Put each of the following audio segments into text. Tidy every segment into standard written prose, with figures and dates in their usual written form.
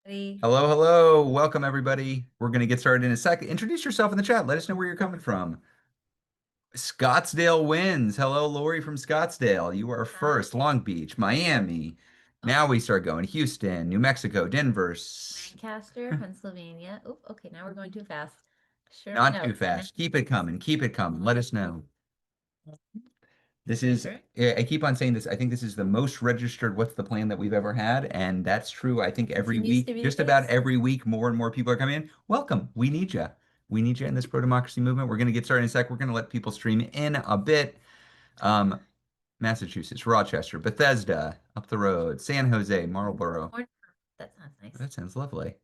Hello, hello. Welcome, everybody. We're going to get started in a second. Introduce yourself in the chat. Let us know where you're coming from. Scottsdale wins. Hello, Lori from Scottsdale. You are Hi. first. Long Beach, Miami. Oh, Now we start going. Houston, New Mexico, Denver. Lancaster, Pennsylvania. Oh, okay, now we're going too fast. Sherman Not too Oaks, fast. Keep it coming. Keep it coming. Let us know. This is, Greenberg. I keep on saying this. I think this is the most registered What's the Plan that we've ever had. And that's true. I think every Continues to week, be the just about case. every week, more and more people are coming in. Welcome. We need you. We need you in this pro-democracy movement. We're going to get started in a sec. We're going to let people stream in a bit. Um, Massachusetts, Rochester, Bethesda, up the road, San Jose, Marlboro. California. That sounds nice. That sounds lovely.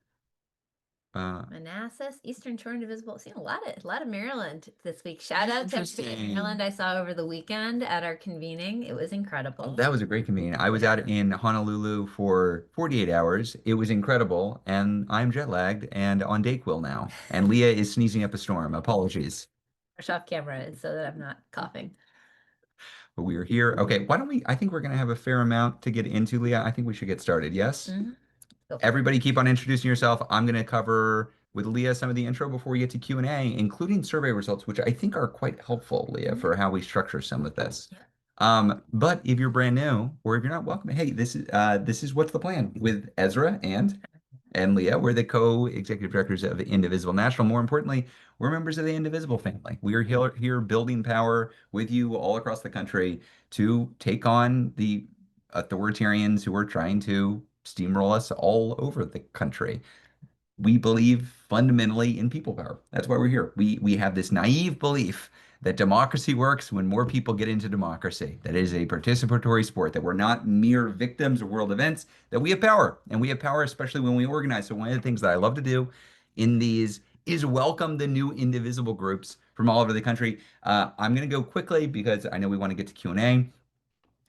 Uh, Manassas, Eastern Shore, Indivisible. Seen a lot of Maryland this week. Shout out to Interesting. Maryland I saw over the weekend at our convening. It was Oh, incredible. that was a great convenience. I was Yeah. out in Honolulu for 48 hours. It was incredible, and I'm jet lagged and on Dayquil now. And Leah is sneezing up a storm. Apologies. Brush off camera so that I'm not coughing. But we are here. Okay, why don't we? I think we're going to have a fair amount to get into, Leah. I think we should get started. Yes? Hmm. Go for it. Everybody keep on introducing yourself. I'm going to cover with Leah some of the intro before we get to Q&A, including survey results, which I think are quite helpful, Leah, Mhm. for how we structure some of this. Yeah. But if you're brand new or if you're not welcome, hey, this is What's the Plan with Ezra and Leah. We're the co-executive directors of Indivisible National. More importantly, we're members of the Indivisible family. We are here building power with you all across the country to take on the authoritarians who are trying to steamroll us all over the country. We believe fundamentally in people power. That's why we're here. We have this naive belief that democracy works when more people get into democracy. That it is a participatory sport, that we're not mere victims of world events, that we have power. And we have power especially when we organize. So one of the things that I love to do in these is welcome the new indivisible groups from all over the country. I'm going to go quickly because I know we want to get to Q&A.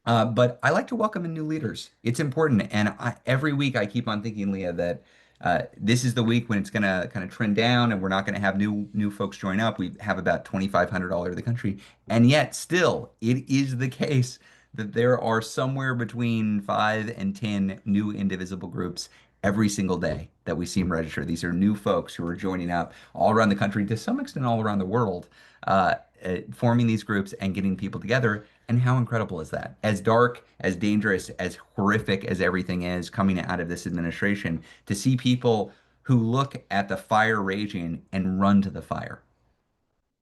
But I like to welcome in new leaders. It's important. And every week I keep on thinking, Leah, that this is the week when it's going to kind of trend down and we're not going to have new folks join up. We have about 2,500 all over the country. And yet still, it is the case that there are somewhere between 5 and 10 new indivisible groups every single day that we see them register. These are new folks who are joining up all around the country, to some extent all around the world, forming these groups and getting people together. And how incredible is that? As dark, as dangerous, as horrific as everything is coming out of this administration, to see people who look at the fire raging and run to the fire.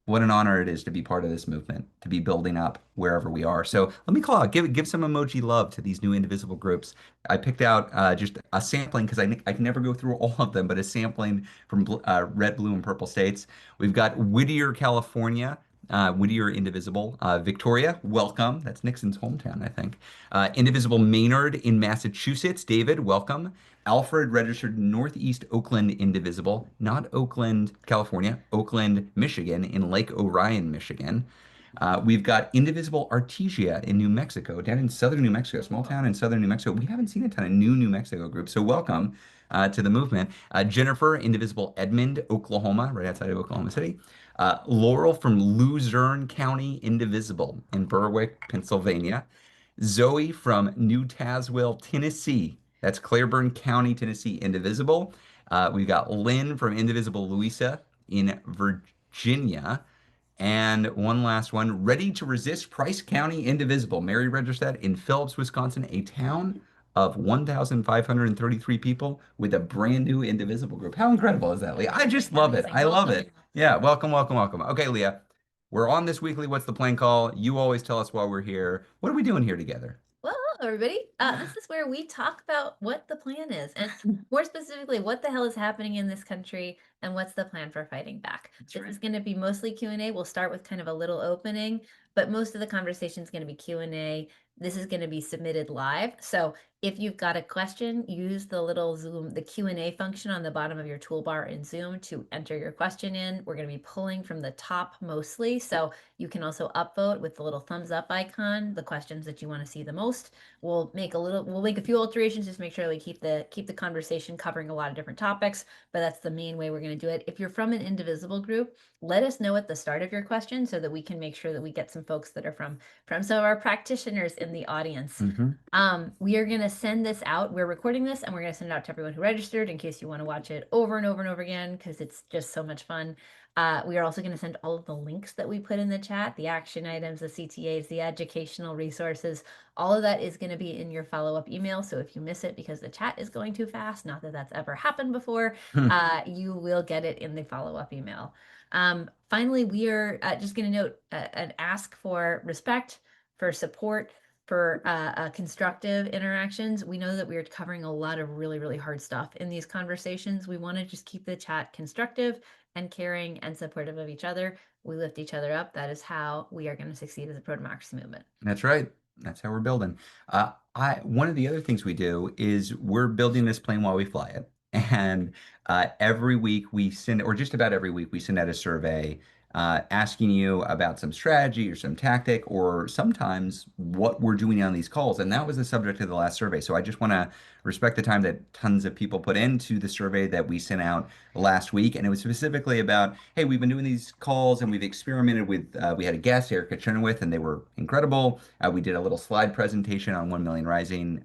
What an honor it is to be part of this movement, to be building up wherever we are. So let me call out, give some emoji love to these new indivisible groups. I picked out just a sampling because I can never go through all of them, but a sampling from red, blue, and purple states. We've got Whittier, California. Whittier Indivisible. Victoria, welcome. That's Nixon's hometown, I think. Indivisible Maynard in Massachusetts. David, welcome. Alfred registered Northeast Oakland Indivisible, not Oakland, California, Oakland, Michigan, in Lake Orion, Michigan. We've got Indivisible Artesia in New Mexico, down in southern New Mexico, small town in southern New Mexico. We haven't seen a ton of New Mexico groups, so welcome to the movement. Jennifer, Indivisible Edmond, Oklahoma, right outside of Oklahoma City. Laurel from Luzerne County, Indivisible in Berwick, Pennsylvania. Zoe from New Tazewell, Tennessee. That's Claiborne County, Tennessee, Indivisible. We've got Lynn from Indivisible Louisa in Virginia. And one last one, Ready to Resist Price County Indivisible. Mary Registered in Phillips, Wisconsin, a town of 1,533 people with a brand new Indivisible group. How incredible is that, Leah? I just love it. Amazing. I love Welcome. it. Yeah, welcome, welcome, welcome. Okay, Leah, we're on this weekly What's the Plan call. You always tell us while we're here. What are we doing here together? Well, everybody, this is where we talk about what the plan is, and more specifically, what the hell is happening in this country, and what's the plan for fighting back. This is going to be mostly Q&A. We'll start with kind of a little opening, but most of the conversation is going to be Q&A. This is going to be submitted live. So if you've got a question, use the little Zoom, the Q&A function on the bottom of your toolbar in Zoom to enter your question in. We're going to be pulling from the top mostly. So you can also upvote with the little thumbs up icon, the questions that you want to see the most. We'll make a few alterations, just make sure we keep the conversation covering a lot of different topics, but that's the main way we're going to do it. If you're from an Indivisible group, let us know at the start of your question so that we can make sure that we get some folks that are from some of our practitioners in the audience. Mm-hmm. We are going to send this out. We're recording this and we're going to send it out to everyone who registered in case you want to watch it over and over and over again because it's just so much fun. We are also going to send all of the links that we put in the chat, the action items, the CTAs, the educational resources. All of that is going to be in your follow-up email. So if you miss it because the chat is going too fast, not that that's ever happened before, you will get it in the follow-up email. Finally, we are just going to note an ask for respect, for support, for constructive interactions. We know that we are covering a lot of really, really hard stuff in these conversations. We want to just keep the chat constructive and caring and supportive of each other. We lift each other up. That is how we are going to succeed as a pro-democracy movement. That's right. That's how we're building. One of the other things we do is we're building this plane while we fly it. And every week we send, or just about every week, we send out a survey asking you about some strategy or some tactic, or sometimes what we're doing on these calls. And that was the subject of the last survey. So I just want to respect the time that tons of people put into the survey that we sent out last week. And it was specifically about, hey, we've been doing these calls and we've experimented with, we had a guest, Erica Chenoweth, and they were incredible. We did a little slide presentation on 1 Million Rising.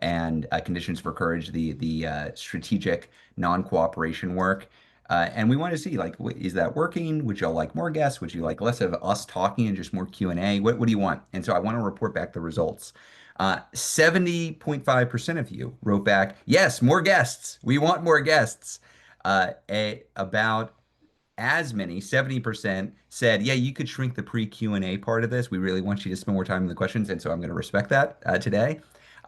And Conditions for Courage, the strategic non-cooperation work. And we want to see, like, is that working? Would y'all like more guests? Would you like less of us talking and just more Q&A? What do you want? And so I want to report back the results. 70.5% of you wrote back, yes, more guests. We want more guests. About as many, 70% said, yeah, you could shrink the pre-Q&A part of this. We really want you to spend more time in the questions. And so I'm going to respect that today.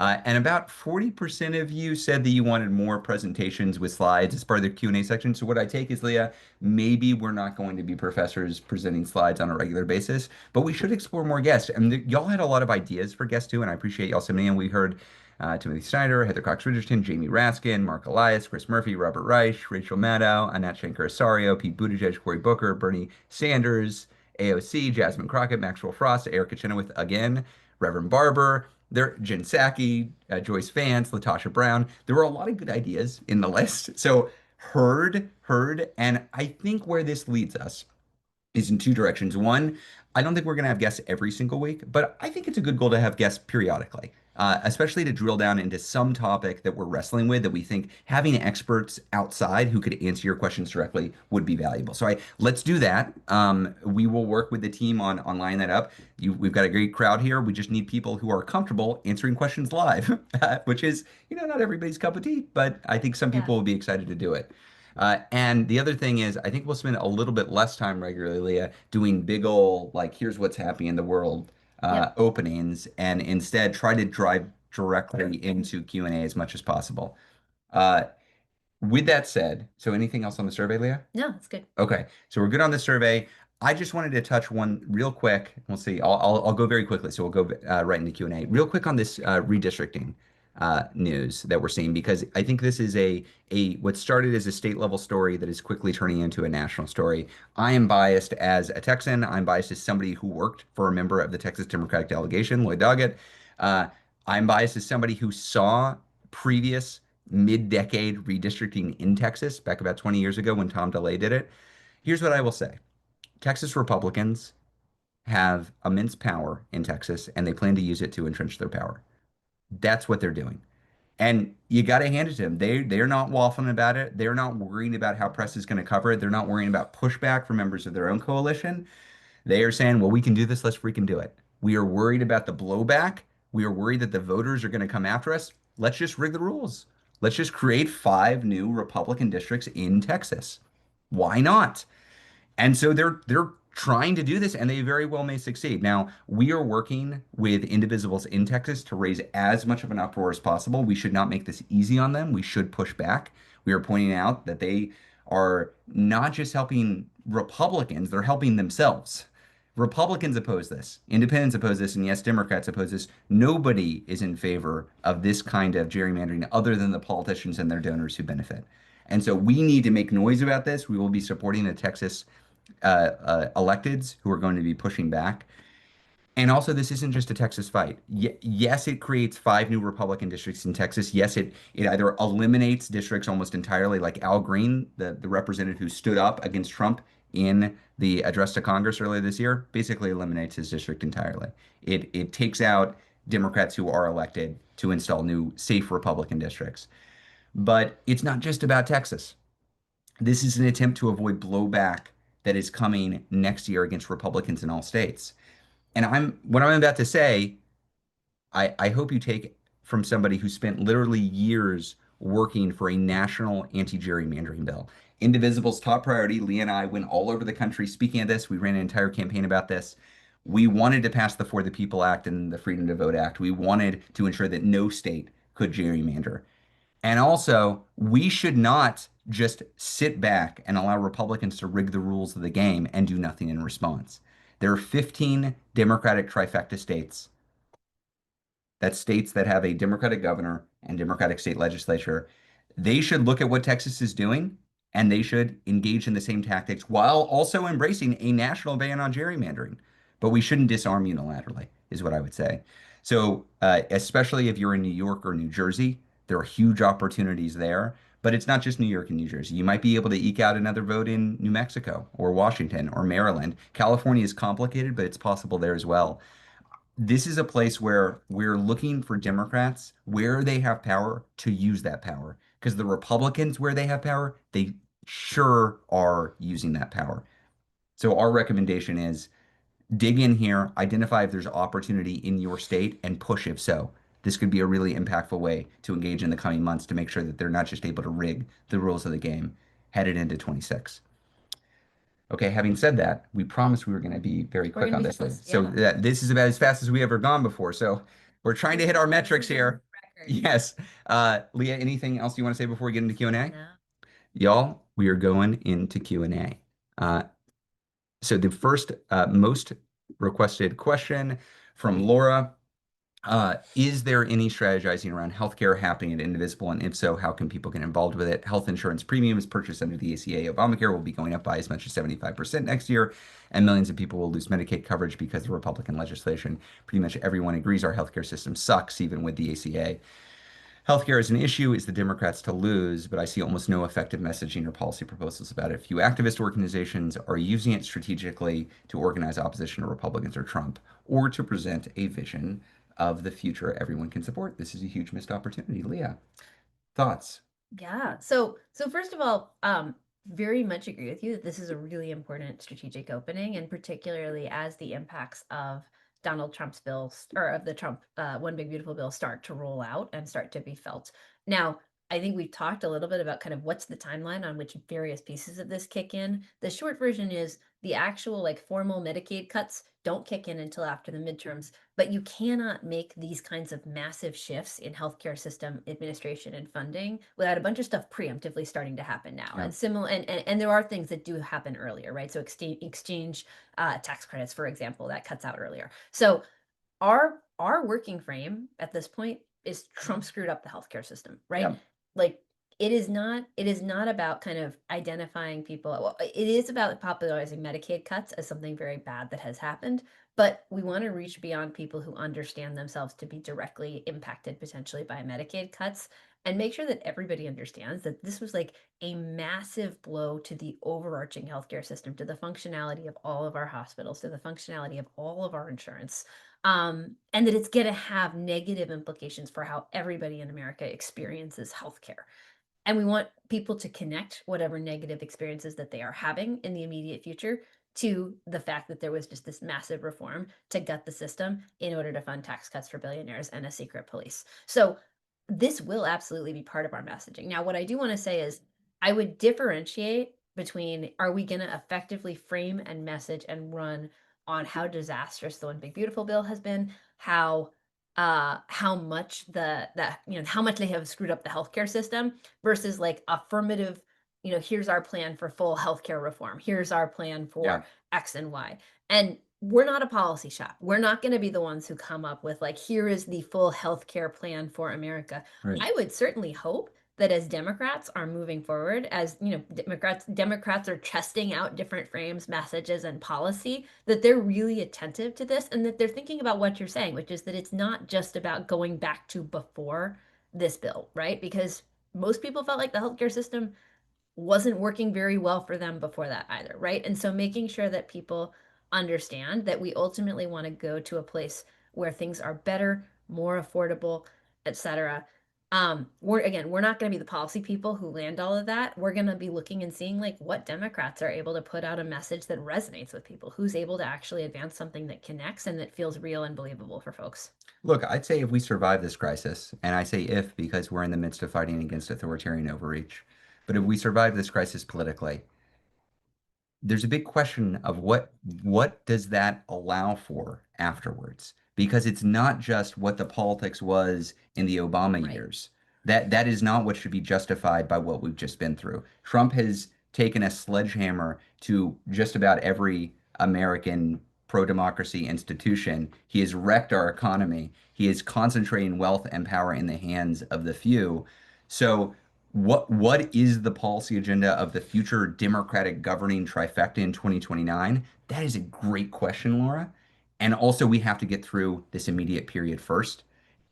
And about 40% of you said that you wanted more presentations with slides as part of the Q&A section. So what I take is, Leah, maybe we're not going to be professors presenting slides on a regular basis, but we should explore more guests. And y'all had a lot of ideas for guests too, and I appreciate y'all sending in. We heard Timothy Snyder, Heather Cox Richardson, Jamie Raskin, Mark Elias, Chris Murphy, Robert Reich, Rachel Maddow, Anat Shankar-Asario, Pete Buttigieg, Cory Booker, Bernie Sanders, AOC, Jasmine Crockett, Maxwell Frost, Erica Chenoweth again, Reverend Barber, Jen Psaki, Joyce Vance, Latasha Brown. There were a lot of good ideas in the list. So heard, and I think where this leads us is in two directions. One, I don't think we're going to have guests every single week, but I think it's a good goal to have guests periodically, especially to drill down into some topic that we're wrestling with that we think having experts outside who could answer your questions directly would be valuable. So let's do that. We will work with the team on lining that up. We've got a great crowd here. We just need people who are comfortable answering questions live, which is, not everybody's cup of tea, but I think some Yeah. people will be excited to do it. And the other thing is, I think we'll spend a little bit less time regularly, Leah, doing big ol' like, here's what's happening in the world Yep. openings, and instead try to drive directly into Q&A as much as possible. Uh, with that said, so anything else on the survey, Leah? No, it's good. Okay, so we're good on the survey. I just wanted to touch one real quick. We'll see. I'll go very quickly, so we'll go right into Q&A. Real quick on this redistricting news that we're seeing, because I think this is a what started as a state level story that is quickly turning into a national story. I am biased as a Texan. I'm biased as somebody who worked for a member of the Texas Democratic delegation, Lloyd Doggett. Uh, I'm biased as somebody who saw previous mid-decade redistricting in Texas back about 20 years ago when Tom DeLay did it. Here's what I will say. Texas Republicans have immense power in Texas, and they plan to use it to entrench their power. That's what they're doing. And you got to hand it to them. They're not waffling about it. They're not worrying about how press is going to cover it. They're not worrying about pushback from members of their own coalition. They are saying, well, we can do this. Let's freaking do it. We are worried about the blowback. We are worried that the voters are going to come after us. Let's just rig the rules. Let's just create 5 new Republican districts in Texas. Why not? And so they're trying to do this, and they very well may succeed. Now, we are working with Indivisibles in Texas to raise as much of an uproar as possible. We should not make this easy on them. We should push back. We are pointing out that they are not just helping Republicans, they're helping themselves. Republicans oppose this, independents oppose this, and yes, Democrats oppose this. Nobody is in favor of this kind of gerrymandering other than the politicians and their donors who benefit. And so we need to make noise about this. We will be supporting the Texas electeds who are going to be pushing back. And also, this isn't just a Texas fight. Yes, it creates 5 new Republican districts in Texas. Yes, it either eliminates districts almost entirely, like Al Green, the representative who stood up against Trump in the address to Congress earlier this year, basically eliminates his district entirely. It takes out Democrats who are elected to install new safe Republican districts. But it's not just about Texas. This is an attempt to avoid blowback that is coming next year against Republicans in all states. And what I'm about to say, I hope you take from somebody who spent literally years working for a national anti-gerrymandering bill. Indivisible's top priority, Leah and I went all over the country speaking of this. We ran an entire campaign about this. We wanted to pass the For the People Act and the Freedom to Vote Act. We wanted to ensure that no state could gerrymander. And also, we should not just sit back and allow Republicans to rig the rules of the game and do nothing in response. There are 15 Democratic trifecta states. That's states that have a Democratic governor and Democratic state legislature. They should look at what Texas is doing and they should engage in the same tactics while also embracing a national ban on gerrymandering. But we shouldn't disarm unilaterally, is what I would say. So, especially if you're in New York or New Jersey, there are huge opportunities there. But it's not just New York and New Jersey. You might be able to eke out another vote in New Mexico or Washington or Maryland. California is complicated, but it's possible there as well. This is a place where we're looking for Democrats where they have power to use that power. Because the Republicans, where they have power, they sure are using that power. So our recommendation is dig in here, identify if there's opportunity in your state, and push if so. This could be a really impactful way to engage in the coming months to make sure that they're not just able to rig the rules of the game headed into 26. Okay, having said that, we promised we were going to be very We're quick gonna on be this thing. close, So yeah. this is about as fast as we ever gone before. So we're trying to hit our metrics here. Record. Yes. Leah, anything else you want to say before we get into Q&A? No. Y'all, we are going into Q&A. So the first most requested question from Laura. Is there any strategizing around healthcare happening at Indivisible? And if so, how can people get involved with it? Health insurance premiums purchased under the ACA Obamacare will be going up by as much as 75% next year, and millions of people will lose Medicaid coverage because of Republican legislation. Pretty much everyone agrees our healthcare system sucks, even with the ACA. Healthcare is an issue, is the Democrats to lose, but I see almost no effective messaging or policy proposals about it. Few activist organizations are using it strategically to organize opposition to Republicans or Trump, or to present a vision of the future everyone can support. This is a huge missed opportunity. Leah, thoughts? Yeah. So first of all, very much agree with you that this is a really important strategic opening, and particularly as the impacts of Donald Trump's bills or of the Trump One Big Beautiful bill start to roll out and start to be felt. Now, I think we've talked a little bit about kind of what's the timeline on which various pieces of this kick in. The short version is the actual like formal Medicaid cuts don't kick in until after the midterms, but you cannot make these kinds of massive shifts in healthcare system administration and funding without a bunch of stuff preemptively starting to happen now. Yeah. And similar, and there are things that do happen earlier, right? So exchange tax credits, for example, that cuts out earlier. So our working frame at this point is Trump screwed up the healthcare system, right? Yeah. Like it is not about kind of identifying people. Well, it is about popularizing Medicaid cuts as something very bad that has happened, but we want to reach beyond people who understand themselves to be directly impacted potentially by Medicaid cuts and make sure that everybody understands that this was like a massive blow to the overarching healthcare system, to the functionality of all of our hospitals, to the functionality of all of our insurance. And that it's going to have negative implications for how everybody in America experiences healthcare. And we want people to connect whatever negative experiences that they are having in the immediate future to the fact that there was just this massive reform to gut the system in order to fund tax cuts for billionaires and a secret police. So this will absolutely be part of our messaging. Now, what I do want to say is I would differentiate between are we going to effectively frame and message and run on how disastrous the One Big Beautiful bill has been, how much how much they have screwed up the healthcare system versus like affirmative, here's our plan for full healthcare reform. Here's our plan Yeah. for X and Y. And we're not a policy shop. We're not going to be the ones who come up with like, here is the full healthcare plan for America. Right. I would certainly hope that as Democrats are moving forward, as Democrats are testing out different frames, messages, and policy, that they're really attentive to this and that they're thinking about what you're saying, which is that it's not just about going back to before this bill, right? Because most people felt like the healthcare system wasn't working very well for them before that either, right? And so making sure that people understand that we ultimately want to go to a place where things are better, more affordable, etc. We're not going to be the policy people who land all of that. We're going to be looking and seeing like what Democrats are able to put out a message that resonates with people, who's able to actually advance something that connects and that feels real and believable for folks. Look, I'd say if we survive this crisis, and I say if because we're in the midst of fighting against authoritarian overreach, but if we survive this crisis politically, there's a big question of what does that allow for afterwards? Because it's not just what the politics was in the Obama Right. years. That is not what should be justified by what we've just been through. Trump has taken a sledgehammer to just about every American pro-democracy institution. He has wrecked our economy. He is concentrating wealth and power in the hands of the few. So what is the policy agenda of the future Democratic governing trifecta in 2029? That is a great question, Laura. And also, we have to get through this immediate period first.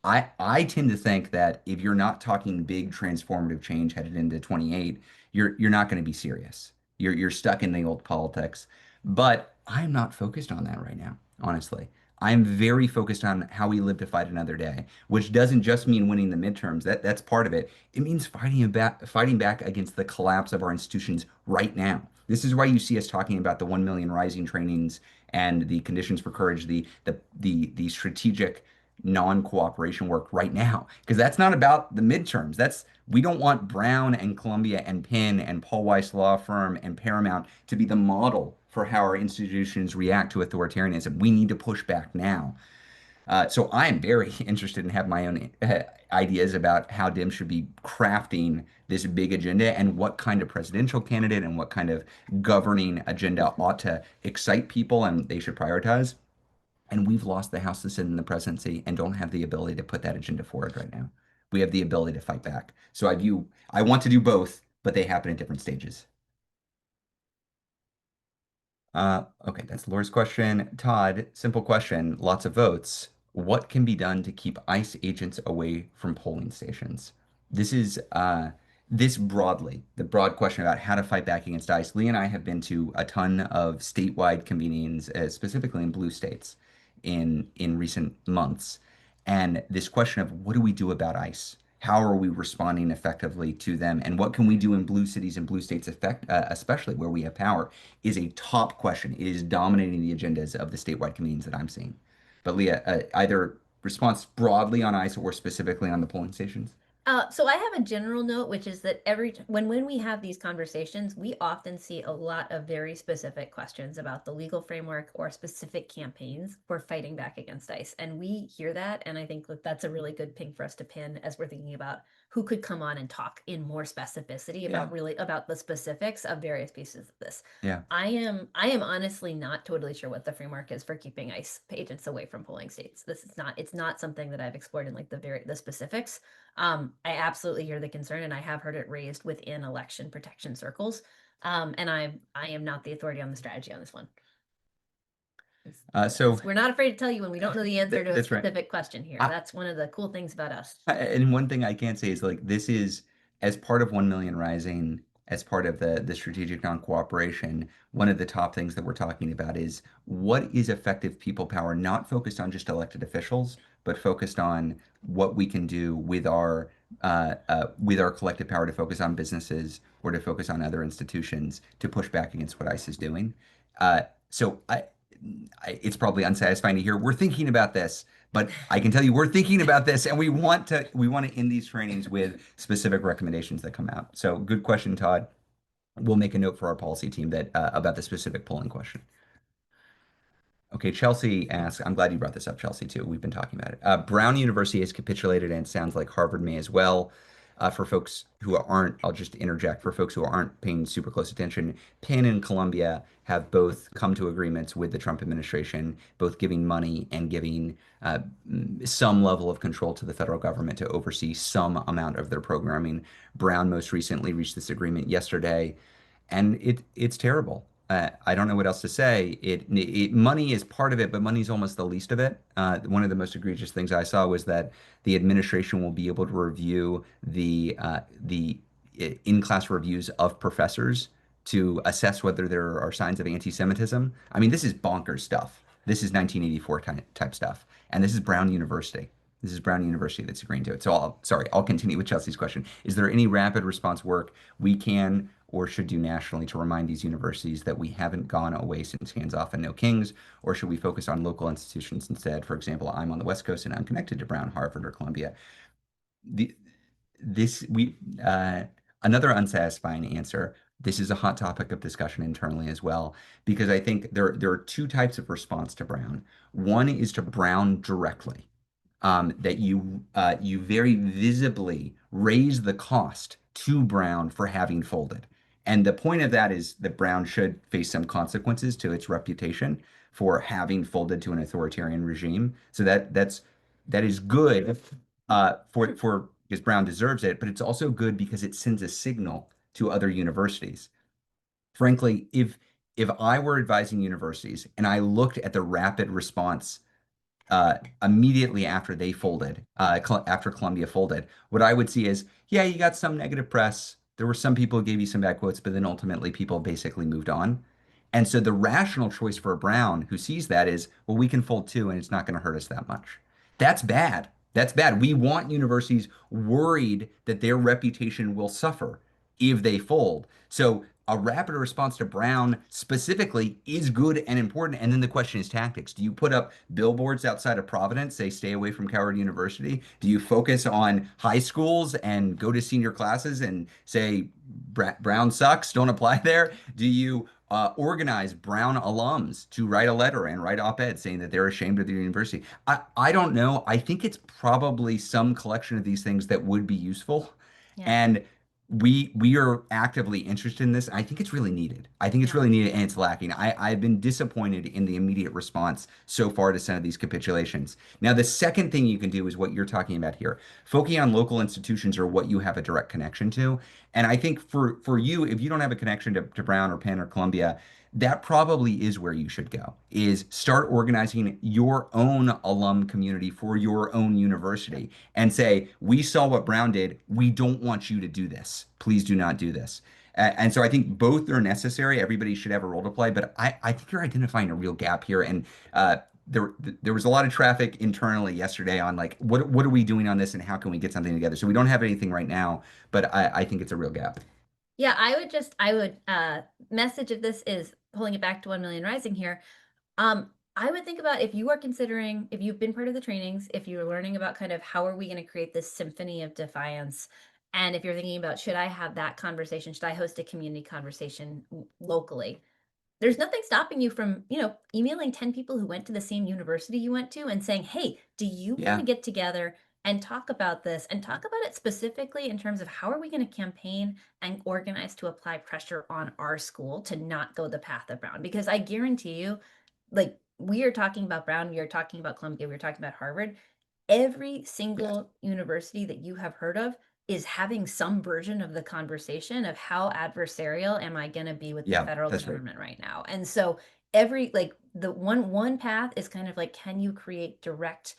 I tend to think that if you're not talking big transformative change headed into 28, you're not going to be serious. You're stuck in the old politics. But I'm not focused on that right now, honestly. I'm very focused on how we live to fight another day, which doesn't just mean winning the midterms. That's part of it. It means fighting back against the collapse of our institutions right now. This is why you see us talking about the 1 million rising trainings and the conditions for courage, the strategic non-cooperation work right now, because that's not about the midterms. That's we don't want Brown and Columbia and Penn and Paul Weiss Law Firm and Paramount to be the model for how our institutions react to authoritarianism. We need to push back now. So I'm very interested in have my own ideas about how Dems should be crafting this big agenda and what kind of presidential candidate and what kind of governing agenda ought to excite people and they should prioritize. And we've lost the House, the Senate, and the presidency and don't have the ability to put that agenda forward right now. We have the ability to fight back. So I want to do both, but they happen at different stages. Okay, that's Laura's question. Todd, simple question, lots of votes. What can be done to keep ICE agents away from polling stations? This is this broadly, the broad question about how to fight back against ICE. Lee and I have been to a ton of statewide convenings, specifically in blue states, in recent months. And this question of what do we do about ICE? How are we responding effectively to them? And what can we do in blue cities and blue states, especially where we have power, is a top question. It is dominating the agendas of the statewide convenings that I'm seeing. But Leah, either response broadly on ICE or specifically on the polling stations? So I have a general note, which is that when we have these conversations, we often see a lot of very specific questions about the legal framework or specific campaigns for fighting back against ICE, and we hear that, and I think that that's a really good ping for us to pin as we're thinking about who could come on and talk in more specificity Yeah, about the specifics of various pieces of this. yeah. I am honestly not totally sure what the framework is for keeping ICE agents away from polling states. It's not something that I've explored in like the specifics. I absolutely hear the concern, and I have heard it raised within election protection circles. And I am not the authority on the strategy on this one. So We're not afraid to tell you when we don't know the answer to a that's right. specific question here. I, That's one of the cool things about us. And one thing I can't say is like this is as part of 1 million rising, as part of the strategic non-cooperation, one of the top things that we're talking about is what is effective people power, not focused on just elected officials, but focused on what we can do with our collective power to focus on businesses or to focus on other institutions to push back against what ICE is doing. So it's probably unsatisfying to hear we're thinking about this, but I can tell you we're thinking about this, and we want to end these trainings with specific recommendations that come out. So good question, Todd. We'll make a note for our policy team that about the specific polling question. Okay, Chelsea asks, I'm glad you brought this up, Chelsea, too. We've been talking about it. Brown University has capitulated, and it sounds like Harvard may as well. For folks who aren't, I'll just interject, for folks who aren't paying super close attention, Penn and Columbia have both come to agreements with the Trump administration, both giving money and giving some level of control to the federal government to oversee some amount of their programming. Brown most recently reached this agreement yesterday, and it's terrible. I don't know what else to say. Money is part of it, but money's almost the least of it. One of the most egregious things I saw was that the administration will be able to review the in-class reviews of professors to assess whether there are signs of anti-Semitism. I mean, this is bonkers stuff. This is 1984 type stuff, and this is Brown University. This is Brown University that's agreeing to it. So I'll continue with Chelsea's question. Is there any rapid response work we can or should do nationally to remind these universities that we haven't gone away since hands off and no kings? Or should we focus on local institutions instead? For example, I'm on the West Coast and I'm connected to Brown, Harvard, or Columbia. The, this we Another unsatisfying answer. This is a hot topic of discussion internally as well, because I think there are two types of response to Brown. One is to Brown directly, that you very visibly raise the cost to Brown for having folded. And the point of that is that Brown should face some consequences to its reputation for having folded to an authoritarian regime. So that is good for because Brown deserves it, but it's also good because it sends a signal to other universities. Frankly, if I were advising universities and I looked at the rapid response immediately after they folded, after Columbia folded, what I would see is, yeah, you got some negative press. There were some people who gave you some bad quotes, but then ultimately people basically moved on. And so the rational choice for a Brown who sees that is, well, we can fold too, and it's not going to hurt us that much. That's bad. That's bad. We want universities worried that their reputation will suffer if they fold. So a rapid response to Brown specifically is good and important. And then the question is tactics. Do you put up billboards outside of Providence, say stay away from Coward University? Do you focus on high schools and go to senior classes and say Brown sucks, don't apply there? Do you organize Brown alums to write a letter and write op-ed saying that they're ashamed of their university? I don't know. I think it's probably some collection of these things that would be useful. Yeah. And we are actively interested in this. I think it's really needed. I think it's Yeah. really needed and it's lacking. I've been disappointed in the immediate response so far to some of these capitulations. Now, the second thing you can do is what you're talking about here. Focusing on local institutions or what you have a direct connection to. And I think for you, if you don't have a connection to Brown or Penn or Columbia, that probably is where you should go, is start organizing your own alum community for your own university and say, we saw what Brown did. We don't want you to do this. Please do not do this. And so I think both are necessary. Everybody should have a role to play, but I think you're identifying a real gap here. And there was a lot of traffic internally yesterday on like, what are we doing on this and how can we get something together? So we don't have anything right now, but I think it's a real gap. Yeah, I would message of this is pulling it back to 1 million rising here. I would think about if you are considering, if you've been part of the trainings, if you're learning about kind of how are we going to create this symphony of defiance, and if you're thinking about should I have that conversation, should I host a community conversation locally? There's nothing stopping you from, emailing 10 people who went to the same university you went to and saying, hey, do you want Yeah. to get together and talk about this and talk about it specifically in terms of how are we going to campaign and organize to apply pressure on our school to not go the path of Brown? Because I guarantee you, like we are talking about Brown, we are talking about Columbia, we are talking about Harvard. Every Yes. single university that you have heard of is having some version of the conversation of how adversarial am I going to be with the Yeah, federal that's right. government right now. And so every like the one path is kind of like, can you create direct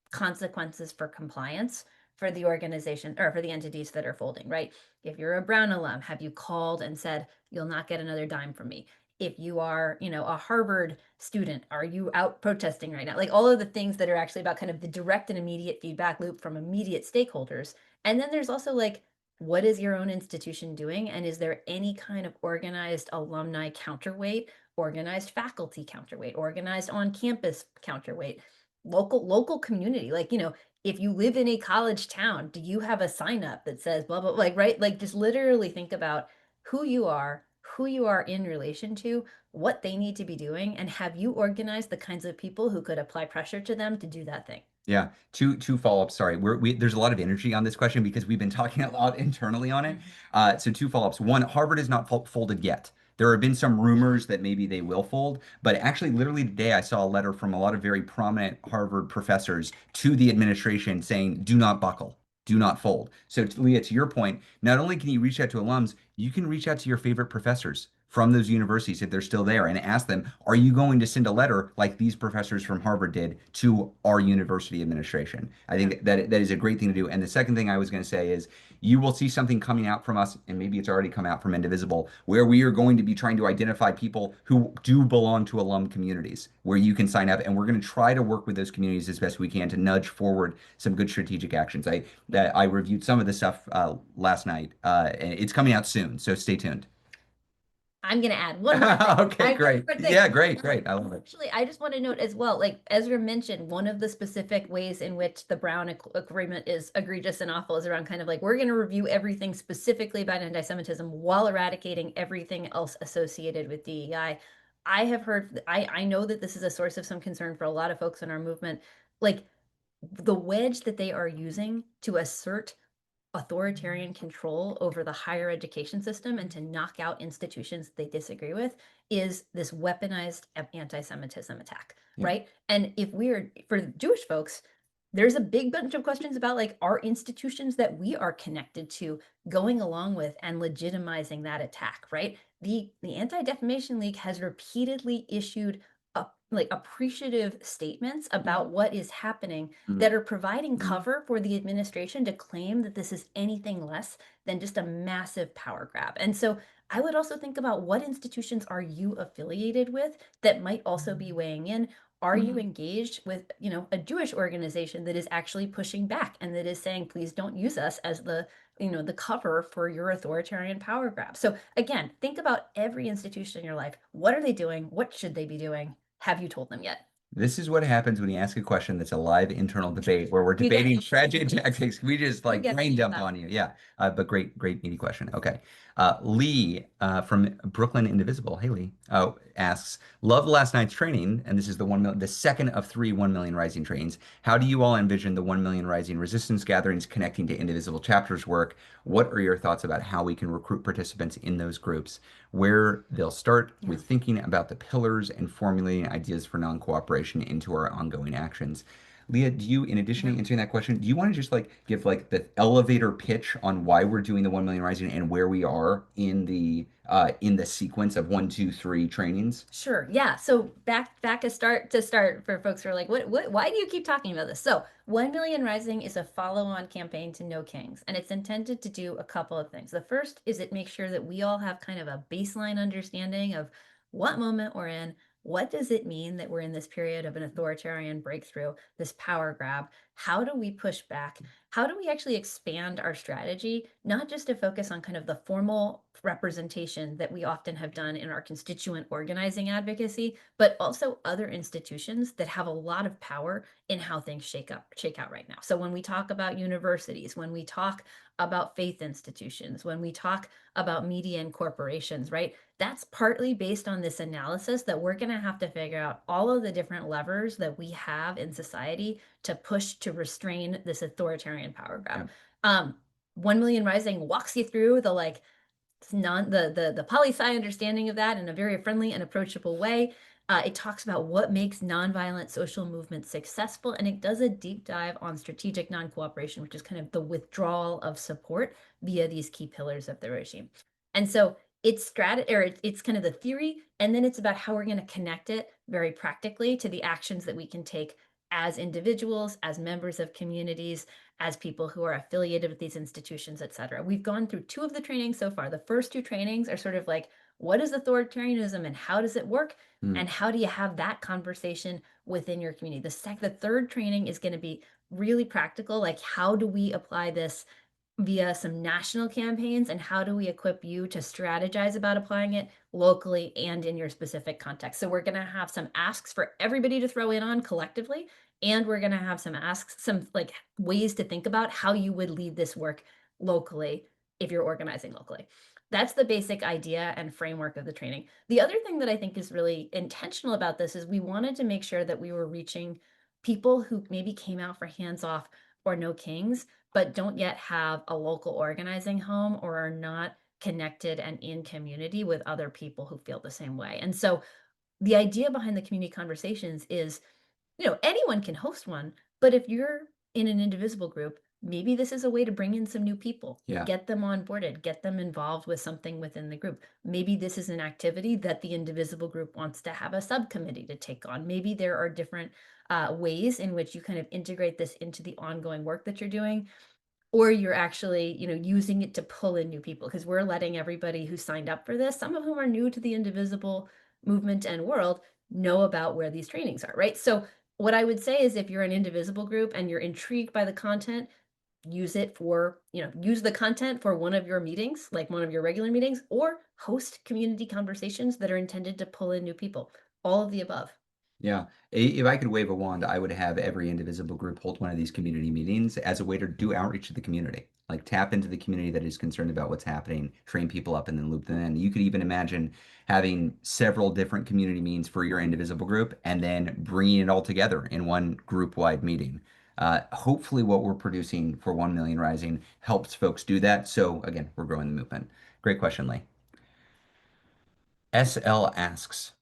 consequences for compliance for the organization or for the entities that are folding, right? If you're a Brown alum, have you called and said, you'll not get another dime from me? If you are, a Harvard student, are you out protesting right now? Like all of the things that are actually about kind of the direct and immediate feedback loop from immediate stakeholders. And then there's also like, what is your own institution doing? And is there any kind of organized alumni counterweight, organized faculty counterweight, organized on campus counterweight? Local community, like if you live in a college town, do you have a sign up that says blah blah, like right, like just literally think about who you are in relation to, what they need to be doing, and have you organized the kinds of people who could apply pressure to them to do that thing. Yeah, two follow-ups. Sorry, there's a lot of energy on this question because we've been talking a lot internally on it. Mhm. So two follow-ups. One, Harvard is not folded yet. There have been some rumors that maybe they will fold, but actually, literally today, I saw a letter from a lot of very prominent Harvard professors to the administration saying, "Do not buckle, do not fold." So, Leah, to your point, not only can you reach out to alums, you can reach out to your favorite professors. from those universities, if they're still there, and ask them, are you going to send a letter like these professors from Harvard did to our university administration? I think that is a great thing to do. And the second thing I was going to say is you will see something coming out from us, and maybe it's already come out from Indivisible, where we are going to be trying to identify people who do belong to alum communities where you can sign up, and we're going to try to work with those communities as best we can to nudge forward some good strategic actions. I reviewed some of the stuff last night. And it's coming out soon, so stay tuned. I'm gonna add one more thing. Okay, great. Yeah, great, Um, great. I love it. Actually, I just want to note as well, like Ezra mentioned, one of the specific ways in which the Brown Agreement is egregious and awful is around kind of like we're going to review everything specifically about anti-Semitism while eradicating everything else associated with DEI. I have heard, I know that this is a source of some concern for a lot of folks in our movement, like the wedge that they are using to assert authoritarian control over the higher education system and to knock out institutions they disagree with is this weaponized anti-Semitism attack, Yeah. right? And if we're for Jewish folks, there's a big bunch of questions about like our institutions that we are connected to going along with and legitimizing that attack, right? The Anti-Defamation League has repeatedly issued like appreciative statements about what is happening that are providing cover for the administration to claim that this is anything less than just a massive power grab. And so I would also think about what institutions are you affiliated with that might also be weighing in. Are you engaged with, a Jewish organization that is actually pushing back and that is saying, please don't use us as the cover for your authoritarian power grab? So again, think about every institution in your life. What are they doing? What should they be doing? Have you told them yet? This is what happens when you ask a question that's a live internal debate where we're You get debating tragic tactics. We just you like get brain dump that. on you. Yeah. But great meaty question. Okay. Lee from Brooklyn Indivisible, hey Lee, asks, love last night's training, and this is the second of three 1 million rising trains. How do you all envision the 1 million rising resistance gatherings connecting to Indivisible chapters work? What are your thoughts about how we can recruit participants in those groups? Where they'll start with thinking about the pillars and formulating ideas for non-cooperation into our ongoing actions. Leah, do you, in addition to answering that question, do you want to just like give like the elevator pitch on why we're doing the 1 million rising and where we are in the sequence of 1, 2, 3 trainings? Sure. Yeah. So back to start for folks who are like, what, why do you keep talking about this? So 1 Million Rising is a follow-on campaign to No Kings, and it's intended to do a couple of things. The first is it makes sure that we all have kind of a baseline understanding of what moment we're in. What does it mean that we're in this period of an authoritarian breakthrough, this power grab? How do we push back? How do we actually expand our strategy, not just to focus on kind of the formal representation that we often have done in our constituent organizing advocacy, but also other institutions that have a lot of power in how things shake out right now. So when we talk about universities, when we talk about faith institutions, when we talk about media and corporations, right? That's partly based on this analysis that we're going to have to figure out all of the different levers that we have in society to push to restrain this authoritarian power grab. Yeah. 1 Million Rising walks you through the like the poli-sci understanding of that in a very friendly and approachable way. It talks about what makes nonviolent social movements successful, and it does a deep dive on strategic non-cooperation, which is kind of the withdrawal of support via these key pillars of the regime. And so it's kind of the theory, and then it's about how we're going to connect it very practically to the actions that we can take as individuals, as members of communities, as people who are affiliated with these institutions, et cetera. We've gone through 2 of the trainings so far. The first 2 trainings are sort of like, what is authoritarianism and how does it work? And how do you have that conversation within your community? The third training is going to be really practical, like how do we apply this via some national campaigns, and how do we equip you to strategize about applying it locally and in your specific context? So we're going to have some asks for everybody to throw in on collectively, and we're going to have some asks, some like ways to think about how you would lead this work locally if you're organizing locally. That's the basic idea and framework of the training. The other thing that I think is really intentional about this is we wanted to make sure that we were reaching people who maybe came out for hands off or No Kings, but don't yet have a local organizing home or are not connected and in community with other people who feel the same way. And so the idea behind the community conversations is, anyone can host one, but if you're in an Indivisible group, maybe this is a way to bring in some new people, Yeah. get them onboarded, get them involved with something within the group. Maybe this is an activity that the Indivisible group wants to have a subcommittee to take on. Maybe there are different ways in which you kind of integrate this into the ongoing work that you're doing, or you're actually, using it to pull in new people, because we're letting everybody who signed up for this, some of whom are new to the Indivisible movement and world, know about where these trainings are, right? So what I would say is, if you're an Indivisible group and you're intrigued by the content, use it for, use the content for one of your meetings, like one of your regular meetings, or host community conversations that are intended to pull in new people. All of the above. Yeah. If I could wave a wand, I would have every Indivisible group hold one of these community meetings as a way to do outreach to the community. Like tap into the community that is concerned about what's happening, train people up, and then loop them in. You could even imagine having several different community meetings for your Indivisible group and then bringing it all together in one group-wide meeting. Hopefully, what we're producing for 1 Million Rising helps folks do that. So, again, we're growing the movement. Great question, Lee. SL asks,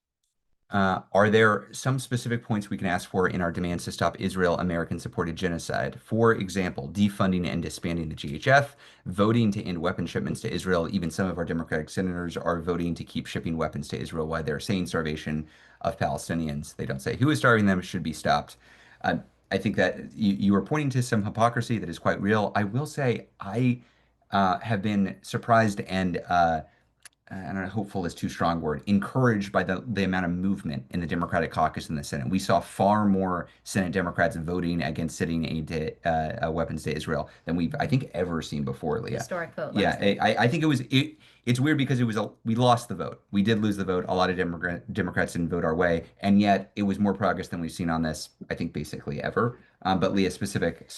are there some specific points we can ask for in our demands to stop Israel American-supported genocide? For example, defunding and disbanding the GHF, voting to end weapon shipments to Israel. Even some of our Democratic senators are voting to keep shipping weapons to Israel while they're saying starvation of Palestinians. They don't say who is starving them, should be stopped. Uh, I think that you are pointing to some hypocrisy that is quite real. I will say I have been surprised and I don't know, hopeful is too strong word, encouraged by the amount of movement in the Democratic caucus in the Senate. We saw far more Senate Democrats voting against sitting aid to weapons to Israel than we've, I think, ever seen before, Leah. Historic vote Yeah, last night. I think it's weird because we lost the vote. We did lose the vote. A lot of Democrats didn't vote our way, and yet it was more progress than we've seen on this, I think, basically ever. But Leah, specific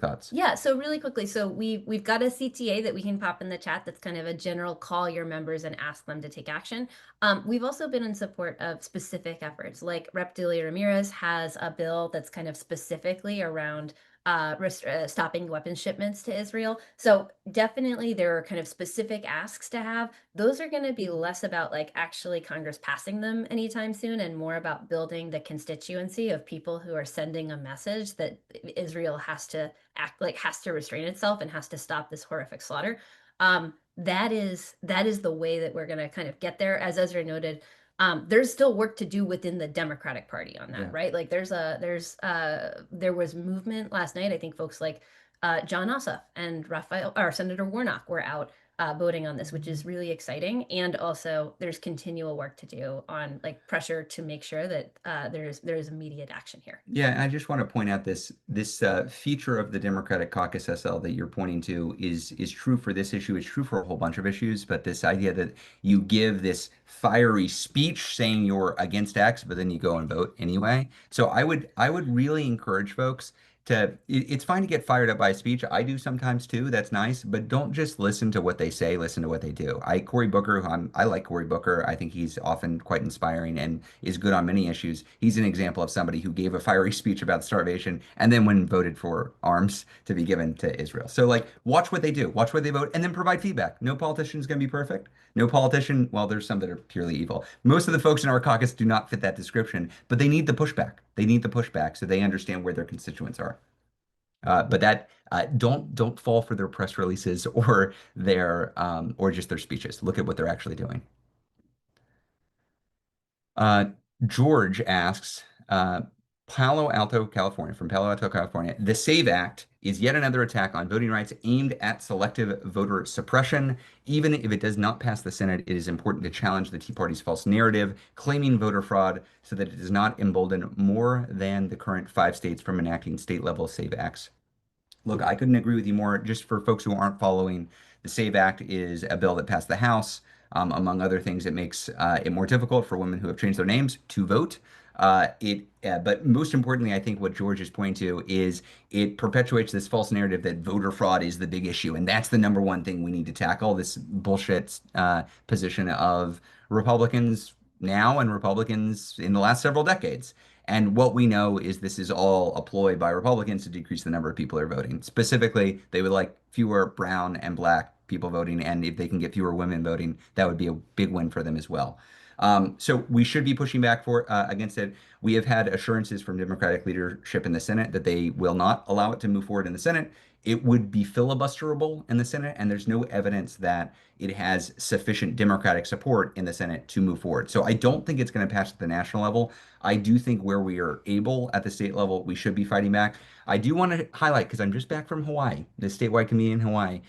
thoughts. Yeah, so really quickly, so we've got a CTA that we can pop in the chat that's kind of a general call your members and ask them to take action. We've also been in support of specific efforts, like Rep. Delia Ramirez has a bill that's kind of specifically around stopping weapons shipments to Israel. So definitely there are kind of specific asks to have. Those are going to be less about like actually Congress passing them anytime soon, and more about building the constituency of people who are sending a message that Israel has to has to restrain itself and has to stop this horrific slaughter. That is the way that we're going to kind of get there. As Ezra noted, there's still work to do within the Democratic Party on that, Yeah. right? Like there was movement last night. I think folks like John Ossoff and Senator Warnock were out voting on this, which is really exciting. And also, there's continual work to do on like pressure to make sure that there's immediate action here. Yeah, and I just want to point out this feature of the Democratic Caucus SL that you're pointing to is true for this issue. It's true for a whole bunch of issues, but this idea that you give this fiery speech saying you're against X, but then you go and vote anyway. So I would really encourage folks it's fine to get fired up by a speech. I do sometimes too. That's nice, but don't just listen to what they say, listen to what they do. Cory Booker, I like Cory Booker. I think he's often quite inspiring and is good on many issues. He's an example of somebody who gave a fiery speech about starvation and then went and voted for arms to be given to Israel. So like watch what they do, watch what they vote, and then provide feedback. No politician is going to be perfect. No politician, well, there's some that are purely evil. Most of the folks in our caucus do not fit that description, but they need the pushback. They need the pushback so they understand where their constituents are. But that don't fall for their press releases or their or just their speeches. Look at what they're actually doing. Uh, George asks, Palo Alto, California, from Palo Alto, California, the SAVE Act is yet another attack on voting rights aimed at selective voter suppression. Even if it does not pass the Senate, it is important to challenge the Tea Party's false narrative, claiming voter fraud, so that it does not embolden more than the current 5 states from enacting state-level SAVE Acts. Look, I couldn't agree with you more. Just for folks who aren't following, the SAVE Act is a bill that passed the House. Among other things, it makes it more difficult for women who have changed their names to vote. But most importantly, I think what George is pointing to is it perpetuates this false narrative that voter fraud is the big issue, and that's the number one thing we need to tackle. This bullshit position of Republicans now and Republicans in the last several decades. And what we know is this is all a ploy by Republicans to decrease the number of people who are voting. Specifically, they would like fewer brown and black people voting, and if they can get fewer women voting, that would be a big win for them as well. So we should be pushing back against it. We have had assurances from Democratic leadership in the Senate that they will not allow it to move forward in the Senate. it would be filibusterable in the Senate, and there's no evidence that it has sufficient Democratic support in the Senate to move forward. So I don't think it's going to pass at the national level. I do think where we are able at the state level, we should be fighting back. I do want to highlight, because I'm just back from Hawaii, the statewide committee in Hawaii.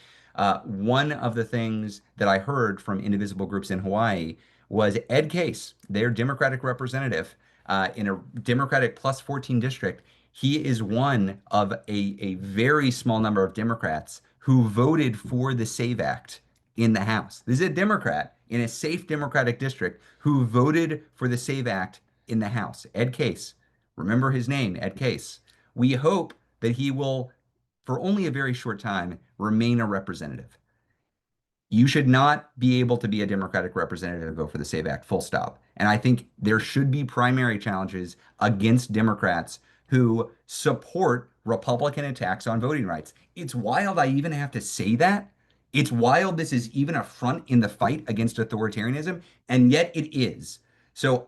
One of the things that I heard from indivisible groups in Hawaii was Ed Case, their Democratic representative, in a Democratic plus 14 district. He is one of a very small number of Democrats who voted for the SAVE Act in the House. This is a Democrat in a safe Democratic district who voted for the SAVE Act in the House. Ed Case. Remember his name, Ed Case. We hope that he will, for only a very short time, remain a representative. You should not be able to be a Democratic representative and vote for the SAVE Act, full stop. And I think there should be primary challenges against Democrats who support Republican attacks on voting rights. It's wild I even have to say that. It's wild this is even a front in the fight against authoritarianism, and yet it is. So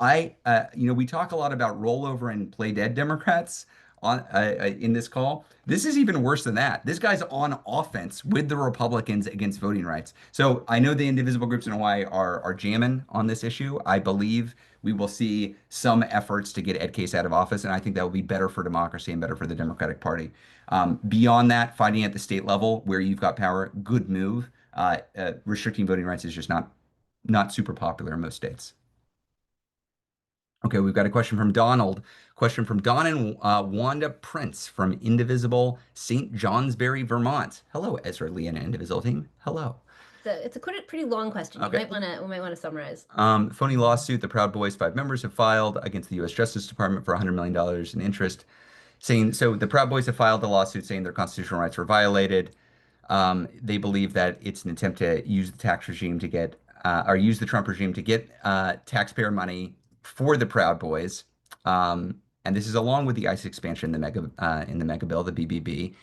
we talk a lot about rollover and play dead Democrats in this call. This is even worse than that. This guy's on offense with the Republicans against voting rights. So I know the indivisible groups in Hawaii are jamming on this issue. I believe we will see some efforts to get Ed Case out of office, and I think that will be better for democracy and better for the Democratic Party. Beyond that, fighting at the state level where you've got power, good move. Restricting voting rights is just not super popular in most states. Okay, we've got a question from Donald. Question from Don and Wanda Prince from Indivisible, St. Johnsbury, Vermont. Hello, Ezra, Leah, and Indivisible team. Hello. It's a pretty long question. Okay. We might want to summarize. Phony lawsuit the Proud Boys, 5 members have filed against the U.S. Justice Department for $100 million in interest, saying so the Proud Boys have filed a lawsuit saying their constitutional rights were violated. They believe that it's an attempt to use the tax regime to get, or use the Trump regime to get taxpayer money for the Proud Boys. And this is along with the ICE expansion, in the mega bill, the BBB.